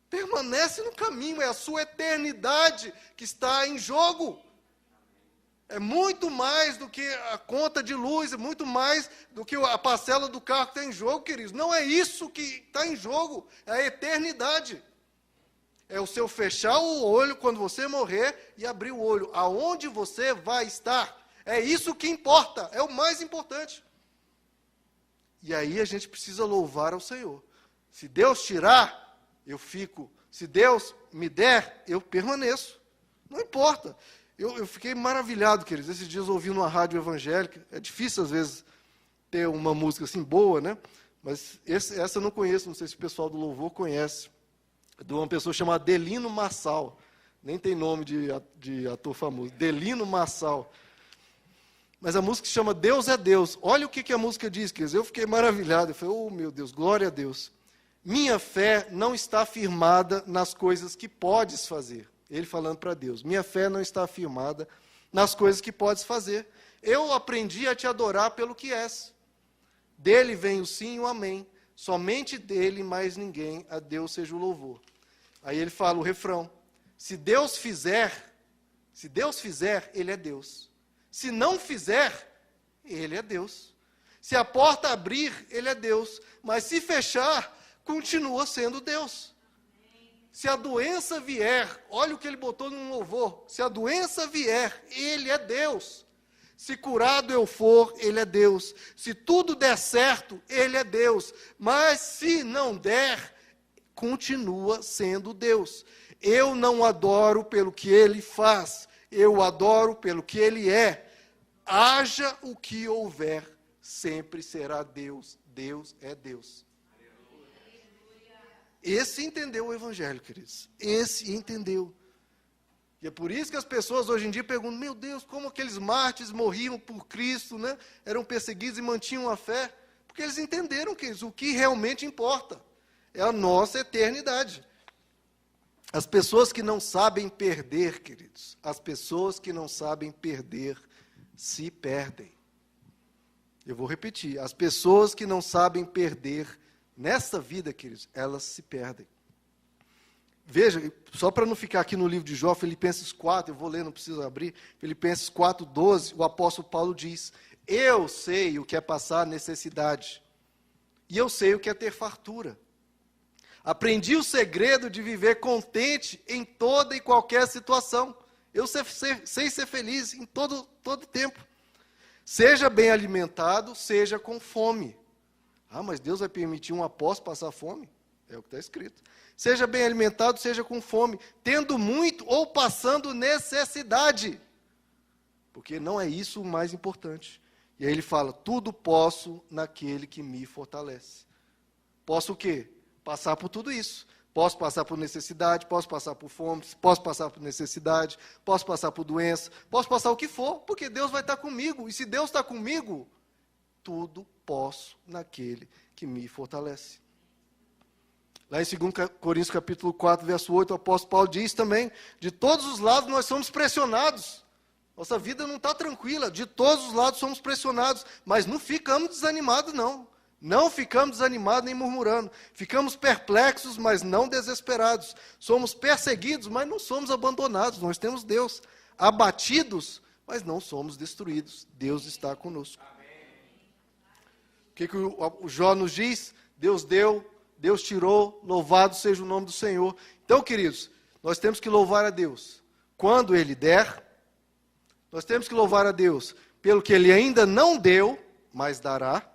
Permanece no caminho, é a sua eternidade que está em jogo. É muito mais do que a conta de luz, é muito mais do que a parcela do carro que está em jogo, queridos. Não é isso que está em jogo, é a eternidade. É o seu fechar o olho quando você morrer e abrir o olho. Aonde você vai estar? É isso que importa, é o mais importante. E aí a gente precisa louvar ao Senhor. Se Deus tirar, eu fico. Se Deus me der, eu permaneço. Não importa. Eu fiquei maravilhado, queridos, esses dias ouvindo uma rádio evangélica. É difícil, às vezes, ter uma música assim boa, né? Mas essa eu não conheço, não sei se o pessoal do louvor conhece. De uma pessoa chamada Delino Marçal. Nem tem nome de ator famoso. Delino Marçal. Mas a música se chama Deus é Deus. Olha o que a música diz, queridos. Eu fiquei maravilhado. Eu falei, oh meu Deus, glória a Deus. Minha fé não está firmada nas coisas que podes fazer. Ele falando para Deus. Minha fé não está firmada nas coisas que podes fazer. Eu aprendi a te adorar pelo que és. Dele vem o sim e o amém. Somente dele, mais ninguém, a Deus seja o louvor. Aí ele fala o refrão. Se Deus fizer, ele é Deus. Se não fizer, ele é Deus. Se a porta abrir, ele é Deus. Mas se fechar, continua sendo Deus. Se a doença vier, olha o que ele botou num louvor. Se a doença vier, ele é Deus. Se curado eu for, ele é Deus. Se tudo der certo, ele é Deus. Mas se não der, continua sendo Deus. Eu não adoro pelo que ele faz, eu adoro pelo que ele é. Haja o que houver, sempre será Deus. Deus é Deus. Esse entendeu o Evangelho, queridos. Esse entendeu. E é por isso que as pessoas hoje em dia perguntam, meu Deus, como aqueles mártires morriam por Cristo, né? Eram perseguidos e mantinham a fé. Porque eles entenderam, queridos, o que realmente importa. É a nossa eternidade. As pessoas que não sabem perder, queridos, as pessoas que não sabem perder, se perdem. Eu vou repetir, as pessoas que não sabem perder nessa vida, queridos, elas se perdem. Veja, só para não ficar aqui no livro de Jó, Filipenses 4, eu vou ler, não preciso abrir, Filipenses 4:12, o apóstolo Paulo diz, eu sei o que é passar necessidade, e eu sei o que é ter fartura. Aprendi o segredo de viver contente em toda e qualquer situação. Eu sei ser feliz em todo tempo. Seja bem alimentado, seja com fome. Ah, mas Deus vai permitir um apóstolo passar fome? É o que está escrito. Seja bem alimentado, seja com fome, tendo muito ou passando necessidade. Porque não é isso o mais importante. E aí ele fala, tudo posso naquele que me fortalece. Posso o quê? Passar por tudo isso. Posso passar por necessidade, posso passar por fome, posso passar por necessidade, posso passar por doença, posso passar o que for, porque Deus vai estar comigo. E se Deus está comigo, tudo posso naquele que me fortalece. Lá em 2 Coríntios capítulo 4, verso 8, o apóstolo Paulo diz também, de todos os lados nós somos pressionados. Nossa vida não está tranquila, de todos os lados somos pressionados, mas não ficamos desanimados, não. Não ficamos desanimados nem murmurando. Ficamos perplexos, mas não desesperados. Somos perseguidos, mas não somos abandonados. Nós temos Deus. Abatidos, mas não somos destruídos. Deus está conosco. O que o Jó nos diz? Deus deu, Deus tirou, louvado seja o nome do Senhor. Então, queridos, nós temos que louvar a Deus quando Ele der. Nós temos que louvar a Deus pelo que Ele ainda não deu, mas dará.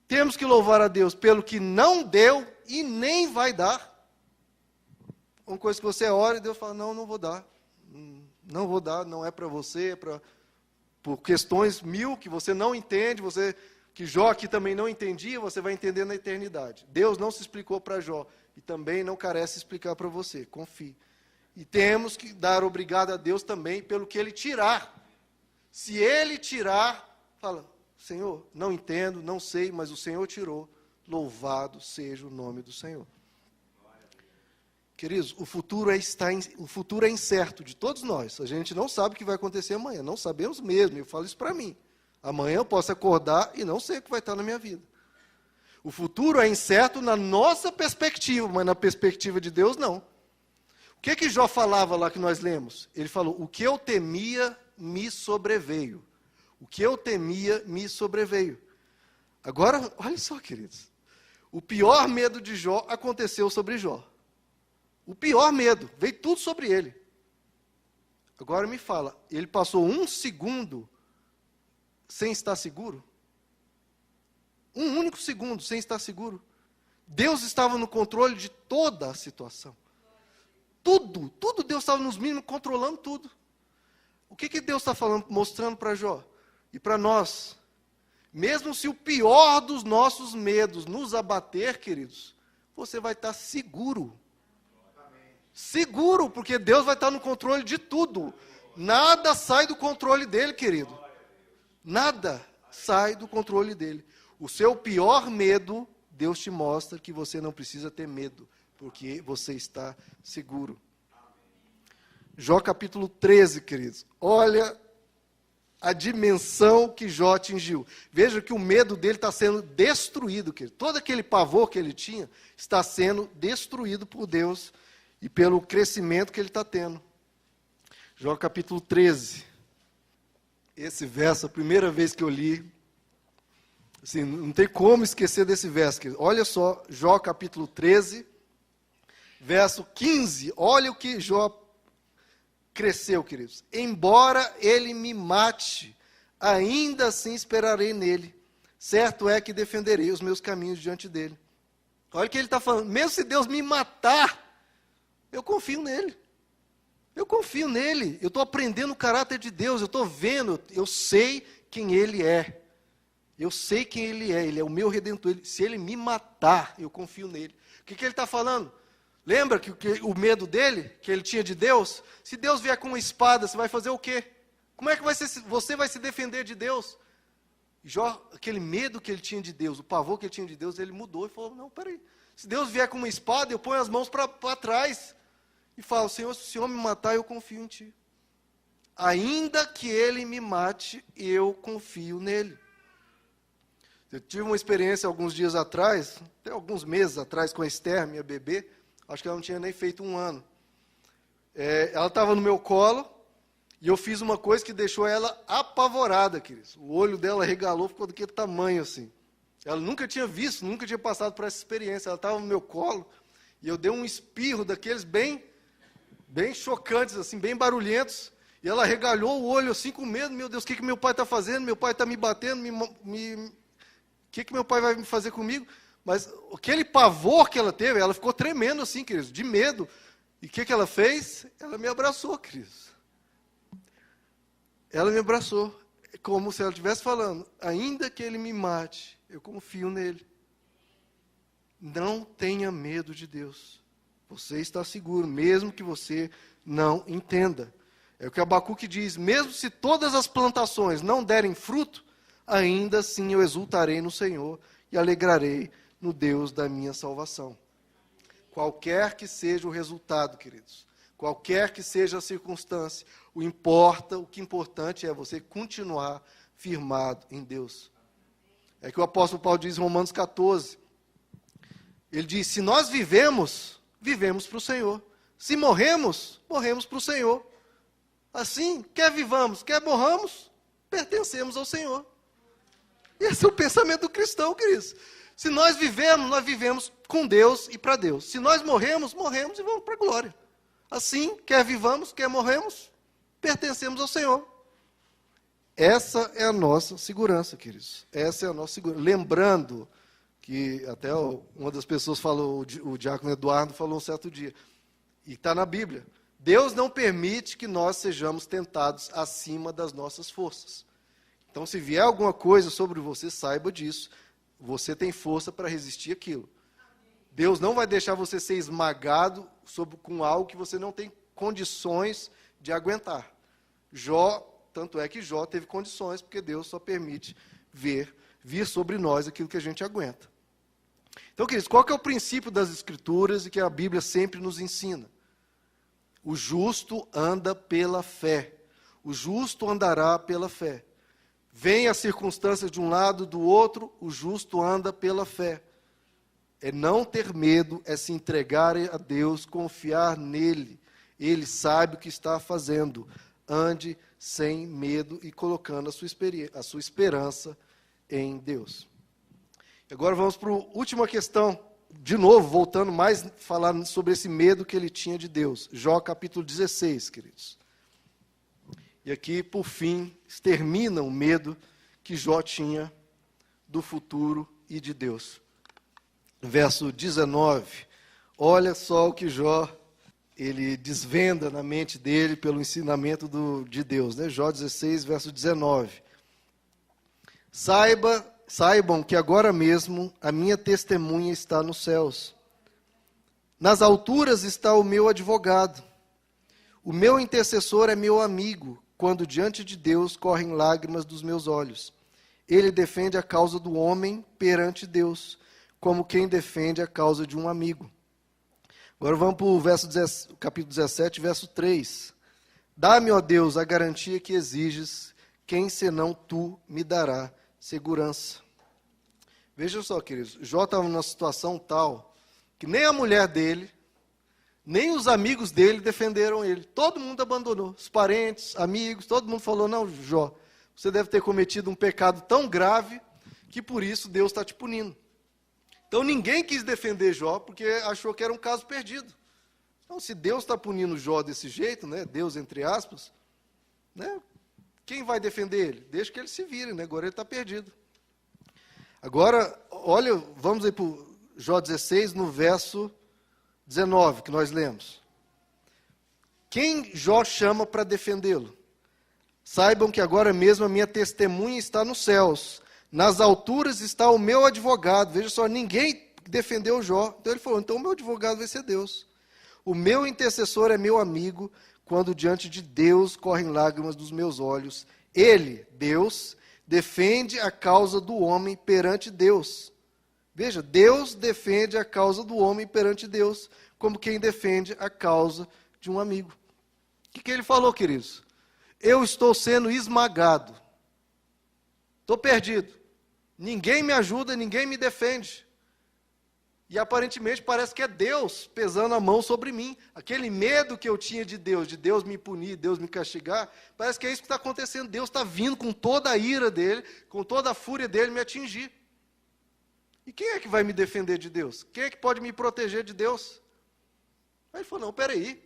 Temos que louvar a Deus pelo que não deu e nem vai dar. Uma coisa que você ora e Deus fala, não vou dar. Não vou dar, não é para você, é por questões mil que você não entende, que Jó aqui também não entendia, você vai entender na eternidade. Deus não se explicou para Jó e também não carece explicar para você, confie. E temos que dar obrigado a Deus também pelo que Ele tirar. Se Ele tirar, fala, Senhor, não entendo, não sei, mas o Senhor tirou. Louvado seja o nome do Senhor. Queridos, o futuro é incerto de todos nós. A gente não sabe o que vai acontecer amanhã. Não sabemos mesmo, eu falo isso para mim. Amanhã eu posso acordar e não sei o que vai estar na minha vida. O futuro é incerto na nossa perspectiva, mas na perspectiva de Deus, não. O que Jó falava lá que nós lemos? Ele falou, o que eu temia me sobreveio. O que eu temia me sobreveio. Agora, olha só, queridos. O pior medo de Jó aconteceu sobre Jó. O pior medo, veio tudo sobre ele. Agora me fala, ele passou 1 segundo sem estar seguro? Um único segundo sem estar seguro? Deus estava no controle de toda a situação. Tudo Deus estava nos mínimos controlando tudo. O que Deus está falando, mostrando para Jó? E para nós? Mesmo se o pior dos nossos medos nos abater, queridos, você vai estar seguro. Seguro, porque Deus vai estar no controle de tudo. Nada sai do controle dele, querido. Nada sai do controle dele. O seu pior medo, Deus te mostra que você não precisa ter medo, porque você está seguro. Jó capítulo 13, queridos. Olha a dimensão que Jó atingiu. Veja que o medo dele está sendo destruído, querido. Todo aquele pavor que ele tinha está sendo destruído por Deus e pelo crescimento que ele está tendo. Jó capítulo 13. Esse verso, a primeira vez que eu li, assim, não tem como esquecer desse verso, querido. Olha só, Jó capítulo 13, verso 15. Olha o que Jó cresceu, queridos. Embora ele me mate, ainda assim esperarei nele. Certo é que defenderei os meus caminhos diante dele. Olha o que ele está falando. Mesmo se Deus me matar, eu confio nele. Eu confio nele. Eu estou aprendendo o caráter de Deus. Eu estou vendo. Eu sei quem ele é. Eu sei quem ele é. Ele é o meu redentor. Se ele me matar, eu confio nele. O que ele está falando? Lembra que o medo dele, que ele tinha de Deus? Se Deus vier com uma espada, você vai fazer o quê? Como é que você vai se defender de Deus? Jó, aquele medo que ele tinha de Deus, o pavor que ele tinha de Deus, ele mudou e falou, não, peraí. Se Deus vier com uma espada, eu ponho as mãos para trás. E falo, Senhor, se o Senhor me matar, eu confio em Ti. Ainda que Ele me mate, eu confio nele. Eu tive uma experiência alguns dias atrás, até alguns meses atrás, com a Esther, minha bebê. Acho que ela não tinha nem feito 1 ano. Ela estava no meu colo, e eu fiz uma coisa que deixou ela apavorada, queridos. O olho dela regalou, ficou daquele tamanho assim. Ela nunca tinha visto, nunca tinha passado por essa experiência. Ela estava no meu colo, e eu dei um espirro daqueles bem chocantes, assim, bem barulhentos. E ela regalhou o olho assim com medo. Meu Deus, o que meu pai está fazendo? Meu pai está me batendo, o que meu pai vai me fazer comigo? Mas aquele pavor que ela teve, ela ficou tremendo assim, queridos, de medo. E o que ela fez? Ela me abraçou, queridos. Ela me abraçou. Como se ela estivesse falando, ainda que ele me mate, eu confio nele. Não tenha medo de Deus. Você está seguro, mesmo que você não entenda. É o que Abacuque diz, mesmo se todas as plantações não derem fruto, ainda assim eu exultarei no Senhor e alegrarei no Deus da minha salvação. Qualquer que seja o resultado, queridos, qualquer que seja a circunstância, o que importante é você continuar firmado em Deus. É que o apóstolo Paulo diz em Romanos 14, ele diz, se nós vivemos para o Senhor. Se morremos para o Senhor. Assim, quer vivamos, quer morramos, pertencemos ao Senhor. Esse é o pensamento do cristão, queridos. Se nós vivemos com Deus e para Deus. Se nós morremos e vamos para a glória. Assim, quer vivamos, quer morremos, pertencemos ao Senhor. Essa é a nossa segurança, queridos. Essa é a nossa segurança. Lembrando que até uma das pessoas falou, o diácono Eduardo falou um certo dia, e está na Bíblia, Deus não permite que nós sejamos tentados acima das nossas forças. Então, se vier alguma coisa sobre você, saiba disso. Você tem força para resistir aquilo. Deus não vai deixar você ser esmagado com algo que você não tem condições de aguentar. Tanto é que Jó teve condições, porque Deus só permite vir sobre nós aquilo que a gente aguenta. Então, queridos, qual que é o princípio das Escrituras e que a Bíblia sempre nos ensina? O justo anda pela fé. O justo andará pela fé. Vem as circunstâncias de um lado, do outro, o justo anda pela fé. É não ter medo, é se entregar a Deus, confiar nele. Ele sabe o que está fazendo. Ande sem medo e colocando a sua esperança em Deus. Agora vamos para a última questão. De novo, voltando mais, falando sobre esse medo que ele tinha de Deus. Jó capítulo 16, queridos. E aqui, por fim, termina o medo que Jó tinha do futuro e de Deus. Verso 19. Olha só o que Jó, ele desvenda na mente dele pelo ensinamento de Deus. Né? Jó 16, verso 19. Saibam que agora mesmo a minha testemunha está nos céus. Nas alturas está o meu advogado. O meu intercessor é meu amigo, quando diante de Deus correm lágrimas dos meus olhos. Ele defende a causa do homem perante Deus, como quem defende a causa de um amigo. Agora vamos para o capítulo 17, verso 3. Dá-me, ó Deus, a garantia que exiges, quem senão tu me dará segurança. Veja só, queridos, Jó estava numa situação tal que nem a mulher dele, nem os amigos dele defenderam ele. Todo mundo abandonou, os parentes, amigos, todo mundo falou, não, Jó, você deve ter cometido um pecado tão grave que por isso Deus está te punindo. Então ninguém quis defender Jó porque achou que era um caso perdido. Então se Deus está punindo Jó desse jeito, né, Deus entre aspas, né, quem vai defender ele? Deixa que ele se vire, né, agora ele está perdido. Agora, olha, vamos aí para o Jó 16, no verso 19, que nós lemos. Quem Jó chama para defendê-lo? Saibam que agora mesmo a minha testemunha está nos céus. Nas alturas está o meu advogado. Veja só, ninguém defendeu Jó. Então ele falou, então o meu advogado vai ser Deus. O meu intercessor é meu amigo, quando diante de Deus correm lágrimas dos meus olhos. Ele, Deus, defende a causa do homem perante Deus. Veja, Deus defende a causa do homem perante Deus, como quem defende a causa de um amigo. O que ele falou, queridos? Eu estou sendo esmagado. Estou perdido. Ninguém me ajuda, ninguém me defende. E aparentemente parece que é Deus pesando a mão sobre mim. Aquele medo que eu tinha de Deus me punir, Deus me castigar, parece que é isso que está acontecendo. Deus está vindo com toda a ira dele, com toda a fúria dele me atingir. E quem é que vai me defender de Deus? Quem é que pode me proteger de Deus? Aí ele falou, não, peraí,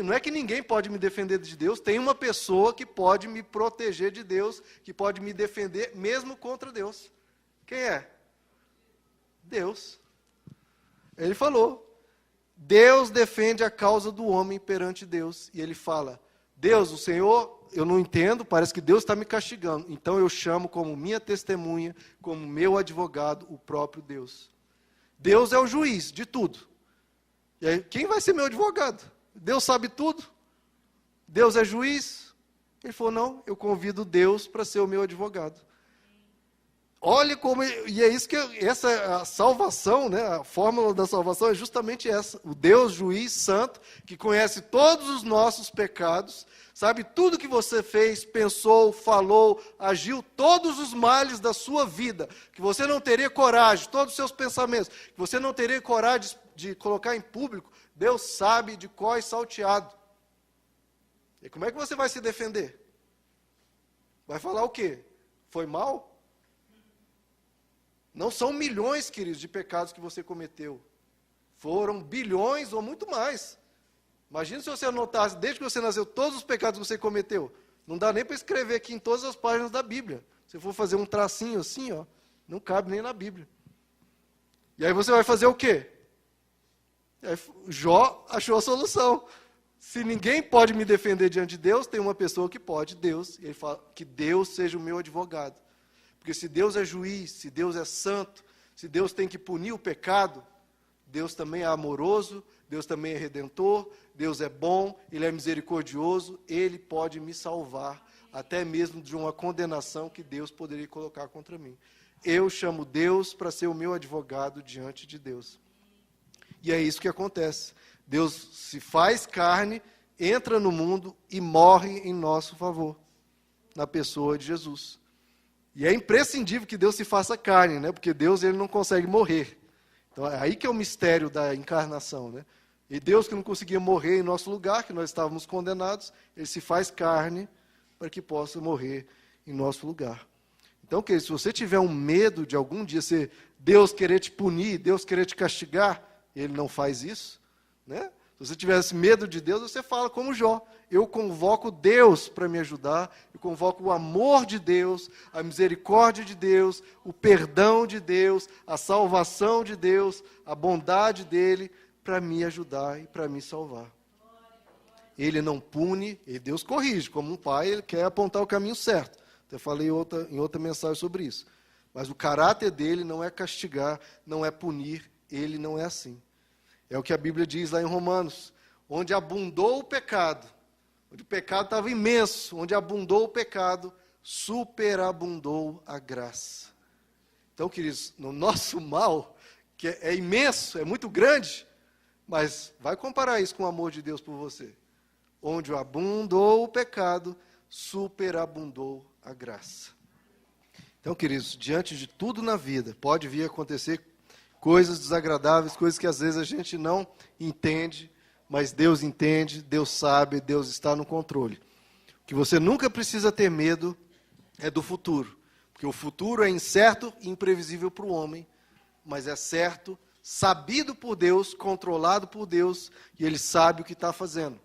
não é que ninguém pode me defender de Deus, tem uma pessoa que pode me proteger de Deus, que pode me defender mesmo contra Deus. Quem é? Deus. Ele falou, Deus defende a causa do homem perante Deus. E ele fala, Deus, o Senhor, eu não entendo, parece que Deus está me castigando. Então eu chamo como minha testemunha, como meu advogado, o próprio Deus. Deus é o juiz de tudo. E aí, quem vai ser meu advogado? Deus sabe tudo? Deus é juiz? Ele falou, não, eu convido Deus para ser o meu advogado. Olha como, e é isso que, essa é a salvação, né? A fórmula da salvação é justamente essa. O Deus juiz santo, que conhece todos os nossos pecados, sabe tudo que você fez, pensou, falou, agiu, todos os males da sua vida, que você não teria coragem, todos os seus pensamentos, que você não teria coragem de colocar em público, Deus sabe de qual é salteado. E como é que você vai se defender? Vai falar o quê? Foi mal? Não são milhões, queridos, de pecados que você cometeu. Foram bilhões ou muito mais. Imagina se você anotasse, desde que você nasceu, todos os pecados que você cometeu. Não dá nem para escrever aqui em todas as páginas da Bíblia. Se for fazer um tracinho assim, ó, não cabe nem na Bíblia. E aí você vai fazer o quê? Aí, Jó achou a solução. Se ninguém pode me defender diante de Deus, tem uma pessoa que pode, Deus. E ele fala que Deus seja o meu advogado. Porque se Deus é juiz, se Deus é santo, se Deus tem que punir o pecado, Deus também é amoroso, Deus também é redentor, Deus é bom, Ele é misericordioso, Ele pode me salvar, até mesmo de uma condenação que Deus poderia colocar contra mim. Eu chamo Deus para ser o meu advogado diante de Deus. E é isso que acontece. Deus se faz carne, entra no mundo e morre em nosso favor, na pessoa de Jesus. E é imprescindível que Deus se faça carne, né? Porque Deus ele não consegue morrer. Então é aí que é o mistério da encarnação, né? E Deus, que não conseguia morrer em nosso lugar, que nós estávamos condenados, Ele se faz carne para que possa morrer em nosso lugar. Então, querido, se você tiver um medo de algum dia Deus querer te punir, Deus querer te castigar, Ele não faz isso, né? Se você tivesse medo de Deus, você fala como Jó. Eu convoco Deus para me ajudar, eu convoco o amor de Deus, a misericórdia de Deus, o perdão de Deus, a salvação de Deus, a bondade dEle para me ajudar e para me salvar. Ele não pune, e Deus corrige. Como um pai, Ele quer apontar o caminho certo. Até falei em outra mensagem sobre isso. Mas o caráter dEle não é castigar, não é punir, Ele não é assim. É o que a Bíblia diz lá em Romanos, onde abundou o pecado, onde o pecado estava imenso, onde abundou o pecado, superabundou a graça. Então, queridos, no nosso mal, que é imenso, é muito grande, mas vai comparar isso com o amor de Deus por você. Onde abundou o pecado, superabundou a graça. Então, queridos, diante de tudo na vida, pode vir a acontecer coisas desagradáveis, coisas que às vezes a gente não entende, mas Deus entende, Deus sabe, Deus está no controle. O que você nunca precisa ter medo é do futuro, porque o futuro é incerto e imprevisível para o homem, mas é certo, sabido por Deus, controlado por Deus, e Ele sabe o que está fazendo.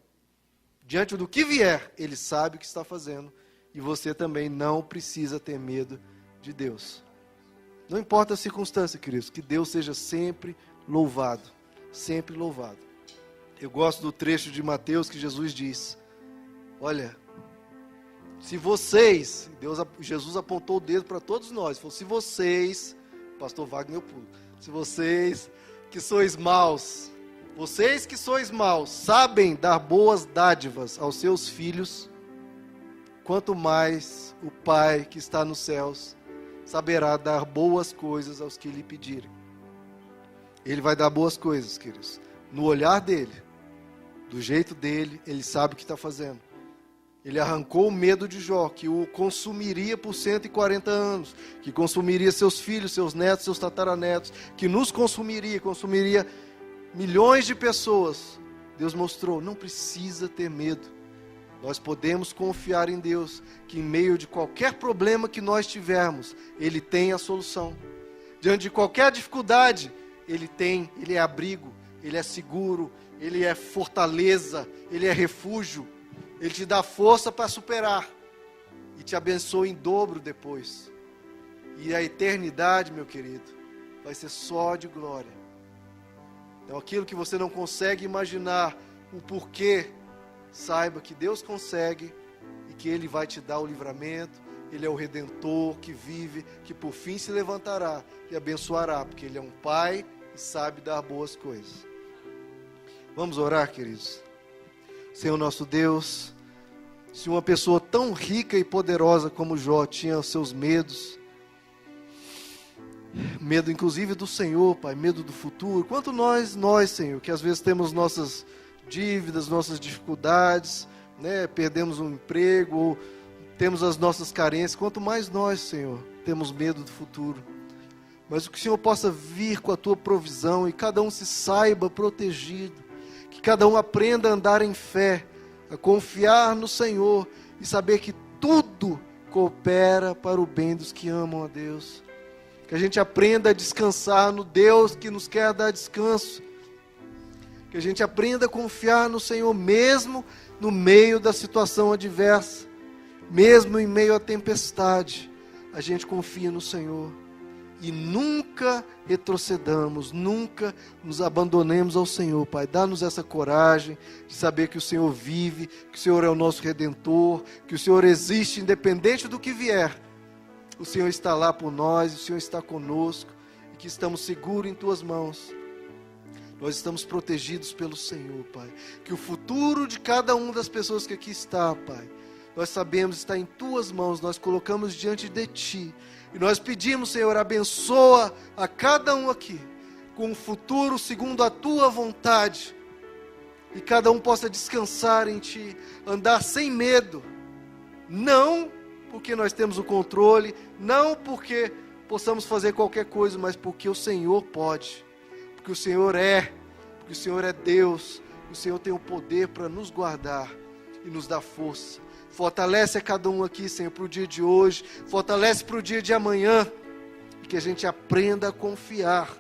Diante do que vier, Ele sabe o que está fazendo, e você também não precisa ter medo de Deus. Não importa a circunstância, queridos, que Deus seja sempre louvado, sempre louvado. Eu gosto do trecho de Mateus que Jesus diz, olha, se vocês, Jesus apontou o dedo para todos nós, falou, se vocês, pastor Wagner, eu pulo, se vocês que sois maus, sabem dar boas dádivas aos seus filhos, quanto mais o Pai que está nos céus saberá dar boas coisas aos que lhe pedirem. Ele vai dar boas coisas, queridos. No olhar dele, do jeito dele, ele sabe o que está fazendo. Ele arrancou o medo de Jó, que o consumiria por 140 anos, que consumiria seus filhos, seus netos, seus tataranetos, que nos consumiria milhões de pessoas. Deus mostrou, não precisa ter medo. Nós podemos confiar em Deus, que em meio de qualquer problema que nós tivermos, Ele tem a solução. Diante de qualquer dificuldade, Ele é abrigo, Ele é seguro, Ele é fortaleza, Ele é refúgio. Ele te dá força para superar e te abençoa em dobro depois. E a eternidade, meu querido, vai ser só de glória. Então aquilo que você não consegue imaginar o porquê, saiba que Deus consegue e que Ele vai te dar o livramento. Ele é o Redentor que vive, que por fim se levantará e abençoará, porque Ele é um Pai e sabe dar boas coisas. Vamos orar, queridos. Senhor nosso Deus, se uma pessoa tão rica e poderosa como Jó tinha os seus medos, medo inclusive do Senhor, Pai, medo do futuro, quanto nós, Senhor, que às vezes temos nossas dívidas, nossas dificuldades, né, perdemos um emprego, ou temos as nossas carências, quanto mais nós, Senhor, temos medo do futuro. Mas que o Senhor possa vir com a Tua provisão e cada um se saiba protegido, que cada um aprenda a andar em fé, a confiar no Senhor e saber que tudo coopera para o bem dos que amam a Deus. Que a gente aprenda a descansar no Deus que nos quer dar descanso. Que a gente aprenda a confiar no Senhor mesmo no meio da situação adversa, mesmo em meio à tempestade. A gente confia no Senhor. E nunca retrocedamos, nunca nos abandonemos ao Senhor, Pai. Dá-nos essa coragem de saber que o Senhor vive, que o Senhor é o nosso Redentor, que o Senhor existe independente do que vier. O Senhor está lá por nós, o Senhor está conosco e que estamos seguros em Tuas mãos. Nós estamos protegidos pelo Senhor, Pai. Que o futuro de cada uma das pessoas que aqui está, Pai, nós sabemos está em Tuas mãos, nós colocamos diante de Ti. E nós pedimos, Senhor, abençoa a cada um aqui, com um futuro segundo a Tua vontade. E cada um possa descansar em Ti, andar sem medo. Não porque nós temos o controle, não porque possamos fazer qualquer coisa, mas porque o Senhor pode. Porque o Senhor porque o Senhor é Deus, o Senhor tem o poder para nos guardar e nos dar força. Fortalece a cada um aqui, Senhor, para o dia de hoje, fortalece para o dia de amanhã, e que a gente aprenda a confiar,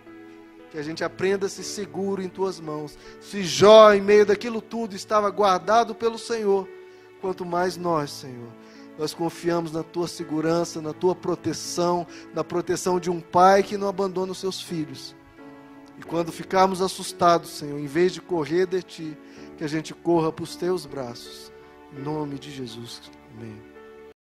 que a gente aprenda a se seguro em Tuas mãos. Se Jó, em meio daquilo tudo, estava guardado pelo Senhor, quanto mais nós, Senhor. Nós confiamos na Tua segurança, na Tua proteção, na proteção de um pai que não abandona os seus filhos. E quando ficarmos assustados, Senhor, em vez de correr de Ti, que a gente corra para os Teus braços. Em nome de Jesus. Amém.